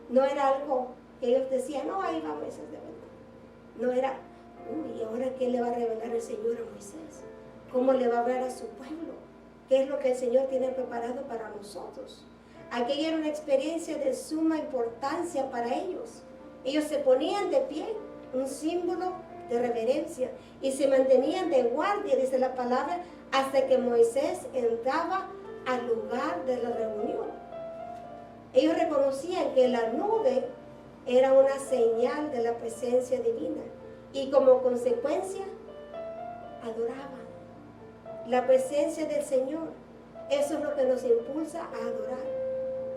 No era algo que ellos decían, no, ahí va Moisés de vuelta. No era, uy, ¿y ahora qué le va a revelar el Señor a Moisés? ¿Cómo le va a hablar a su pueblo? ¿Qué es lo que el Señor tiene preparado para nosotros? Aquella era una experiencia de suma importancia para ellos. Ellos se ponían de pie, un símbolo de reverencia, y se mantenían de guardia, dice la palabra, hasta que Moisés entraba al lugar de la reunión. Ellos reconocían que la nube era una señal de la presencia divina, y como consecuencia adoraban la presencia del Señor. Eso es lo que nos impulsa a adorar.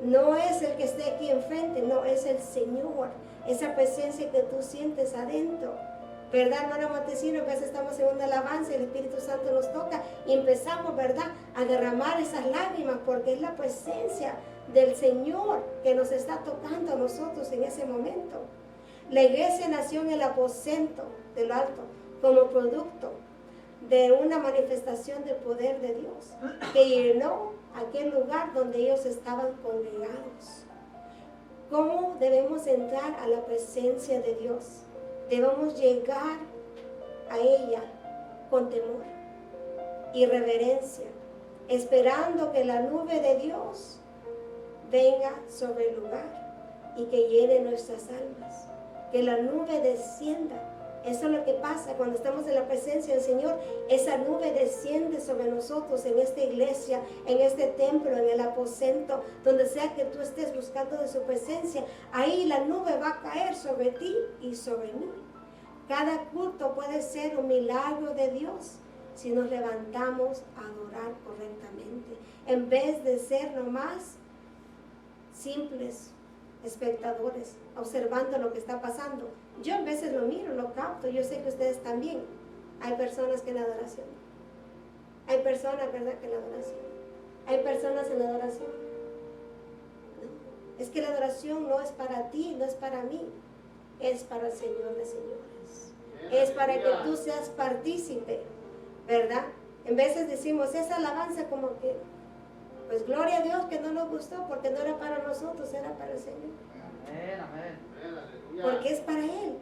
No es el que esté aquí enfrente, no, es el Señor, esa presencia que tú sientes adentro. ¿Verdad, hermana Montesino? A veces estamos en una alabanza y el Espíritu Santo nos toca y empezamos, ¿verdad?, a derramar esas lágrimas, porque es la presencia del Señor que nos está tocando a nosotros en ese momento. La iglesia nació en el aposento de lo alto como producto de una manifestación del poder de Dios que llenó aquel lugar donde ellos estaban congregados. ¿Cómo debemos entrar a la presencia de Dios? Debemos llegar a ella con temor y reverencia, esperando que la nube de Dios venga sobre el lugar y que llene nuestras almas, que la nube descienda. Eso es lo que pasa cuando estamos en la presencia del Señor. Esa nube desciende sobre nosotros en esta iglesia, en este templo, en el aposento, donde sea que tú estés buscando de su presencia. Ahí la nube va a caer sobre ti y sobre mí. Cada culto puede ser un milagro de Dios si nos levantamos a adorar correctamente, en vez de ser nomás simples espectadores, observando lo que está pasando. Yo a veces lo miro, lo capto, yo sé que ustedes también. Hay personas que en la adoración. Hay personas, ¿verdad?, que en la adoración. Hay personas en la adoración. No. Es que la adoración no es para ti, no es para mí. Es para el Señor de señores. Es para que tú seas partícipe, ¿verdad? En veces decimos, esa alabanza como que, pues gloria a Dios que no nos gustó, porque no era para nosotros, era para el Señor. Porque es para Él.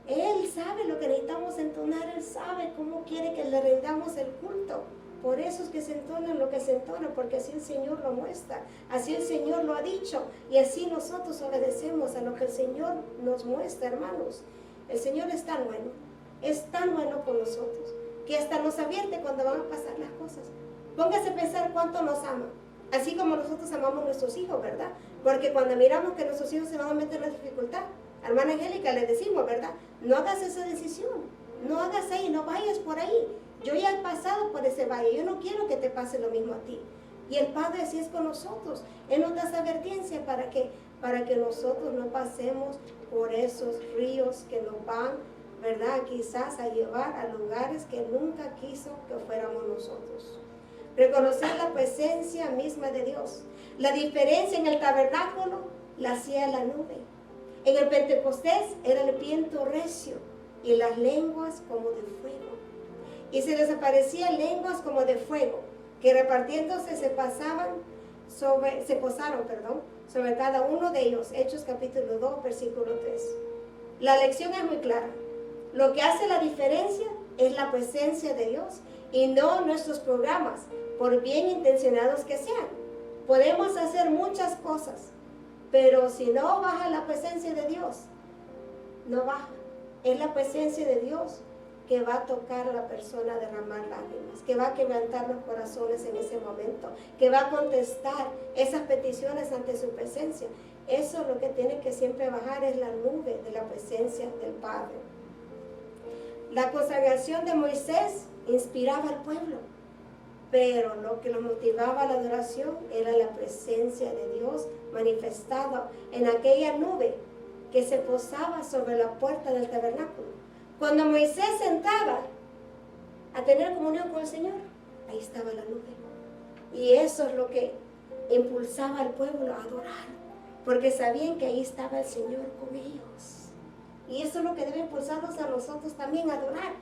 Él sabe lo que necesitamos entonar, Él sabe cómo quiere que le rendamos el culto. Por eso es que se entona lo que se entona, porque así el Señor lo muestra, así el Señor lo ha dicho, y así nosotros obedecemos a lo que el Señor nos muestra, hermanos. El Señor es tan bueno con nosotros, que hasta nos advierte cuando van a pasar las cosas. Póngase a pensar cuánto nos ama, así como nosotros amamos a nuestros hijos, ¿verdad? Porque cuando miramos que nuestros hijos se van a meter en la dificultad, hermana Angélica, le decimos, ¿verdad?, no hagas esa decisión, no hagas ahí, no vayas por ahí. Yo ya he pasado por ese valle, yo no quiero que te pase lo mismo a ti. Y el Padre así es con nosotros. Él nos da esa advertencia para que nosotros no pasemos por esos ríos que nos van, ¿verdad?, quizás a llevar a lugares que nunca quiso que fuéramos nosotros. Reconocer la presencia misma de Dios. La diferencia en el tabernáculo la hacía la nube. En el Pentecostés era el viento recio y las lenguas como de fuego. Y se les aparecían lenguas como de fuego, que repartiéndose se posaron sobre cada uno de ellos. Hechos capítulo 2, versículo 3. La lección es muy clara. Lo que hace la diferencia es la presencia de Dios y no nuestros programas, por bien intencionados que sean. Podemos hacer muchas cosas, pero si no baja la presencia de Dios, no baja. Es la presencia de Dios que va a tocar a la persona, a derramar lágrimas, que va a quebrantar los corazones en ese momento, que va a contestar esas peticiones ante su presencia. Eso lo que tiene que siempre bajar es la nube de la presencia del Padre. La consagración de Moisés inspiraba al pueblo, pero lo que lo motivaba a la adoración era la presencia de Dios manifestada en aquella nube que se posaba sobre la puerta del tabernáculo. Cuando Moisés sentaba a tener comunión con el Señor, ahí estaba la nube. Y eso es lo que impulsaba al pueblo a adorar, porque sabían que ahí estaba el Señor con ellos. Y eso es lo que debe impulsarnos a nosotros también a adorar.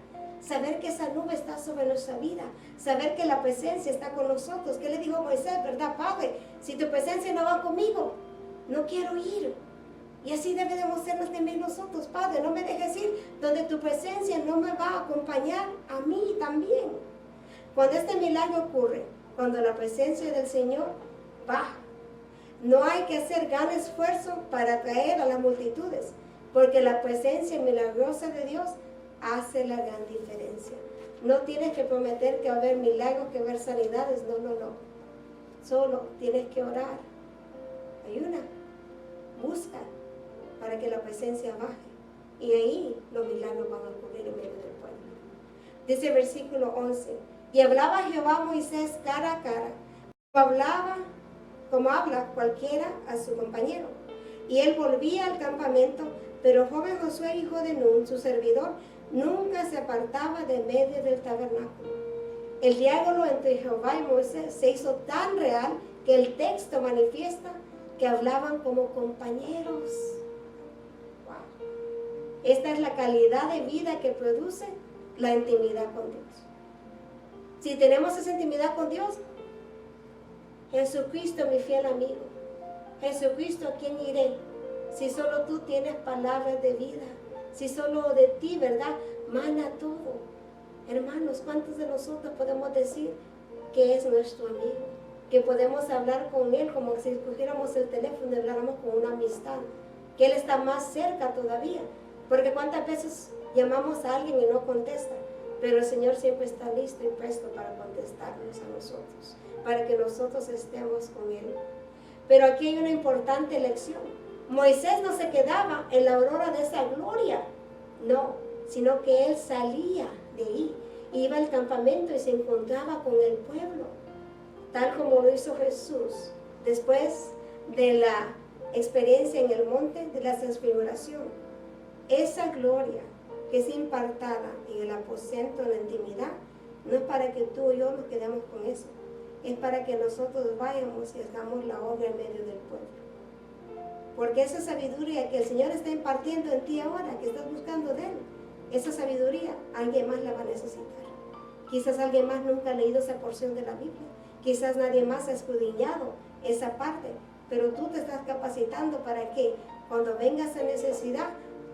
Saber que esa nube está sobre nuestra vida, saber que la presencia está con nosotros. ¿Qué le dijo Moisés? ¿Verdad, Padre? Si tu presencia no va conmigo, no quiero ir. Y así debemos ser también nosotros. Padre, no me dejes ir donde tu presencia no me va a acompañar a mí también. Cuando este milagro ocurre, cuando la presencia del Señor baja, no hay que hacer gran esfuerzo para atraer a las multitudes, porque la presencia milagrosa de Dios hace la gran diferencia. No tienes que prometer que va a haber milagros, que va a haber sanidades, no. Solo tienes que orar, ayuna, busca para que la presencia baje. Y ahí los milagros van a ocurrir en medio del pueblo. Dice el versículo 11, y hablaba Jehová a Moisés cara a cara, como habla cualquiera a su compañero. Y él volvía al campamento, pero joven Josué, hijo de Nun, su servidor, nunca se apartaba de medio del tabernáculo. El diálogo entre Jehová y Moisés se hizo tan real que el texto manifiesta que hablaban como compañeros. Wow. Esta es la calidad de vida que produce la intimidad con Dios. Si tenemos esa intimidad con Dios, Jesucristo, mi fiel amigo, Jesucristo, ¿a quién iré? Si solo tú tienes palabras de vida, si solo de ti, ¿verdad?, mana todo. Hermanos, ¿cuántos de nosotros podemos decir que es nuestro amigo? Que podemos hablar con Él como si cogiéramos el teléfono y habláramos con una amistad. Que Él está más cerca todavía. Porque cuántas veces llamamos a alguien y no contesta. Pero el Señor siempre está listo y presto para contestarnos a nosotros. Para que nosotros estemos con Él. Pero aquí hay una importante lección. Moisés no se quedaba en la aurora de esa gloria. No, sino que él salía de ahí. Iba al campamento y se encontraba con el pueblo. Tal como lo hizo Jesús. Después de la experiencia en el monte de la transfiguración. Esa gloria que es impartada en el aposento, en la intimidad, no es para que tú y yo nos quedemos con eso. Es para que nosotros vayamos y hagamos la obra en medio del pueblo. Porque esa sabiduría que el Señor está impartiendo en ti ahora, que estás buscando de Él, esa sabiduría alguien más la va a necesitar. Quizás alguien más nunca ha leído esa porción de la Biblia. Quizás nadie más ha escudriñado esa parte. Pero tú te estás capacitando para que cuando venga esa necesidad,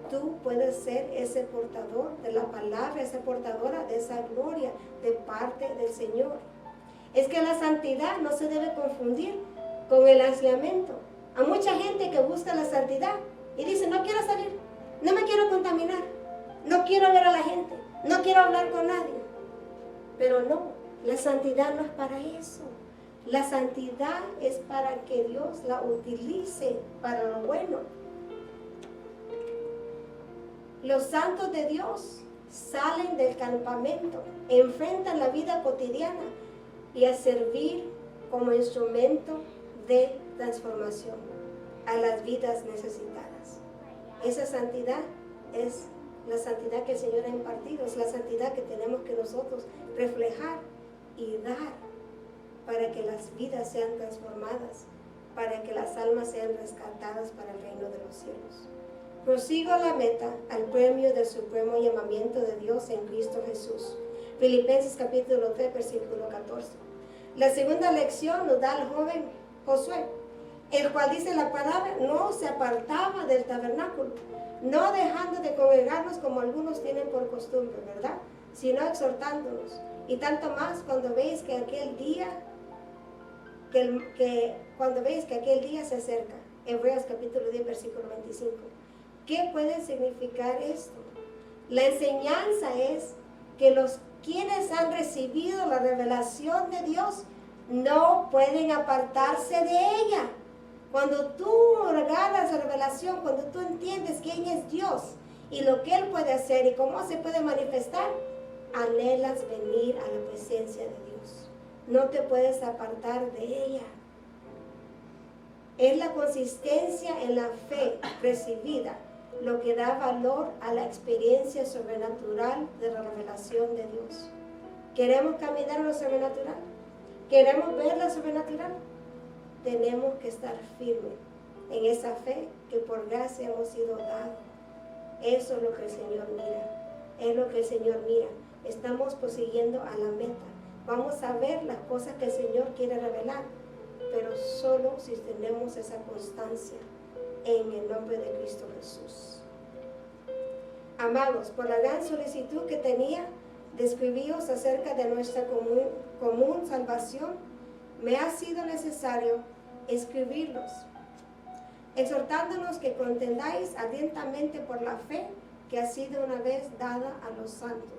tú puedes ser ese portador de la palabra, esa portadora de esa gloria de parte del Señor. Es que la santidad no se debe confundir con el aislamiento. Hay mucha gente que busca la santidad y dice, no quiero salir, no me quiero contaminar, no quiero ver a la gente, no quiero hablar con nadie. Pero no, la santidad no es para eso. La santidad es para que Dios la utilice para lo bueno. Los santos de Dios salen del campamento, enfrentan la vida cotidiana y a servir como instrumento de transformación a las vidas necesitadas. Esa santidad es la santidad que el Señor ha impartido, es la santidad que tenemos que nosotros reflejar y dar para que las vidas sean transformadas, para que las almas sean rescatadas para el reino de los cielos. Prosigo a la meta, al premio del supremo llamamiento de Dios en Cristo Jesús. Filipenses capítulo 3, versículo 14. La segunda lección nos da el joven Josué, el cual dice la palabra, no se apartaba del tabernáculo, no dejando de congregarnos como algunos tienen por costumbre, ¿verdad?, sino exhortándonos. Y tanto más cuando veis que aquel día, cuando veis que aquel día se acerca. Hebreos capítulo 10, versículo 25. ¿Qué puede significar esto? La enseñanza es que los quienes han recibido la revelación de Dios no pueden apartarse de ella. Cuando tú ganas la revelación, cuando tú entiendes quién es Dios y lo que Él puede hacer y cómo se puede manifestar, anhelas venir a la presencia de Dios. No te puedes apartar de ella. Es la consistencia en la fe recibida lo que da valor a la experiencia sobrenatural de la revelación de Dios. ¿Queremos caminar en lo sobrenatural? ¿Queremos ver lo sobrenatural? Tenemos que estar firmes en esa fe que por gracia hemos sido dados. Eso es lo que el Señor mira. Es lo que el Señor mira. Estamos prosiguiendo a la meta. Vamos a ver las cosas que el Señor quiere revelar, pero solo si tenemos esa constancia en el nombre de Cristo Jesús. Amados, por la gran solicitud que tenía de escribiros acerca de nuestra común salvación, me ha sido necesario escribirlos, exhortándonos que contendáis ardientemente por la fe que ha sido una vez dada a los santos.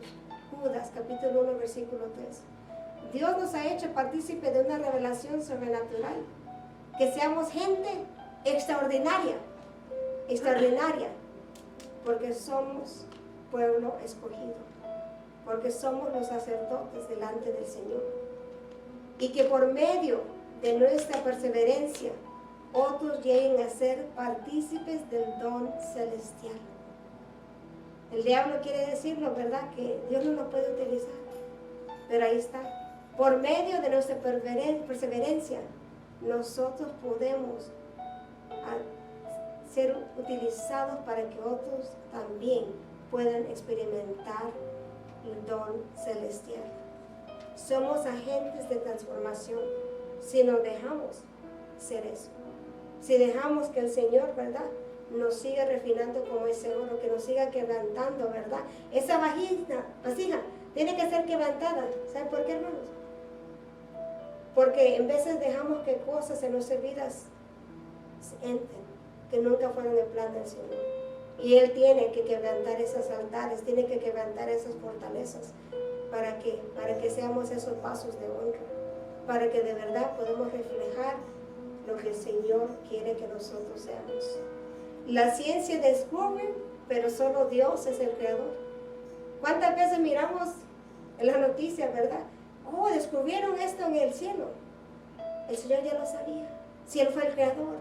Judas, capítulo 1, versículo 3. Dios nos ha hecho partícipe de una revelación sobrenatural, que seamos gente extraordinaria, porque somos pueblo escogido, porque somos los sacerdotes delante del Señor, y que por medio de nuestra perseverancia otros lleguen a ser partícipes del don celestial. El diablo quiere decirlo, ¿verdad? Que Dios no nos puede utilizar, pero ahí está. Por medio de nuestra perseverancia, nosotros podemos ser utilizados para que otros también puedan experimentar el don celestial. Somos agentes de transformación si nos dejamos ser eso. Si dejamos que el Señor, ¿verdad?, nos siga refinando como ese oro, que nos siga quebrantando, ¿verdad? Esa vasija tiene que ser quebrantada. ¿Saben por qué, hermanos? Porque en veces dejamos que cosas en nuestras vidas entren, que nunca fueron el plan del Señor. Y Él tiene que quebrantar esos altares, tiene que quebrantar esas fortalezas. ¿Para qué? Para que seamos esos vasos de honra, para que de verdad podamos reflejar lo que el Señor quiere que nosotros seamos. La ciencia descubre, pero solo Dios es el creador. ¿Cuántas veces miramos en las noticias, verdad? Oh, descubrieron esto en el cielo. El Señor ya lo sabía, si Él fue el creador.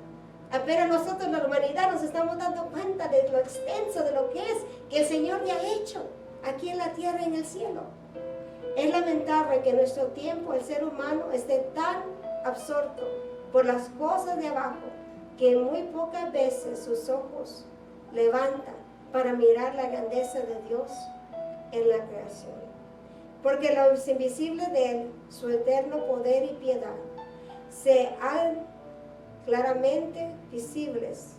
Apenas nosotros, la humanidad, nos estamos dando cuenta de lo extenso de lo que es, que el Señor ya ha hecho aquí en la tierra y en el cielo. Es lamentable que en nuestro tiempo el ser humano esté tan absorto por las cosas de abajo, que muy pocas veces sus ojos levantan para mirar la grandeza de Dios en la creación. Porque los invisibles de Él, su eterno poder y piedad, serán claramente visibles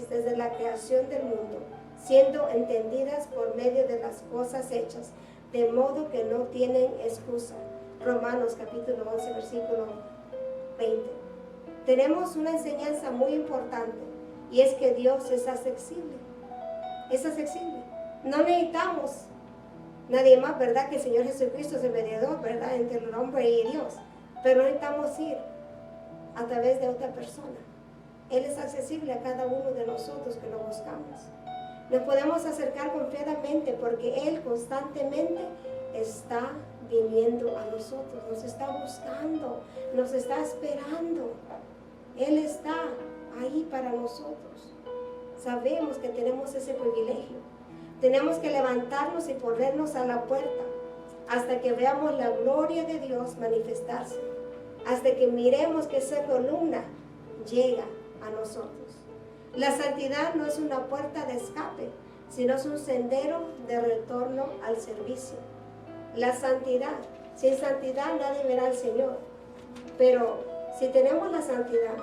desde la creación del mundo, siendo entendidas por medio de las cosas hechas, de modo que no tienen excusa. Romanos capítulo 11, versículo 20. Tenemos una enseñanza muy importante, y es que Dios es accesible. Es accesible. No necesitamos nadie más, ¿verdad? Que el Señor Jesucristo es el mediador, ¿verdad?, entre el hombre y Dios. Pero no necesitamos ir a través de otra persona. Él es accesible a cada uno de nosotros que lo buscamos. Nos podemos acercar confiadamente porque Él constantemente está viniendo a nosotros, nos está buscando, nos está esperando. Él está ahí para nosotros. Sabemos que tenemos ese privilegio. Tenemos que levantarnos y ponernos a la puerta hasta que veamos la gloria de Dios manifestarse, hasta que miremos que esa columna llega a nosotros. La santidad no es una puerta de escape, sino es un sendero de retorno al servicio. La santidad, sin santidad nadie verá al Señor. Pero si tenemos la santidad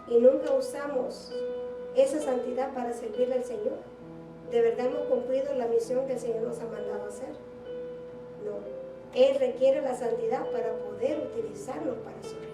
y nunca usamos esa santidad para servirle al Señor, ¿de verdad hemos cumplido la misión que el Señor nos ha mandado a hacer? No. Él requiere la santidad para poder utilizarlo para su reino.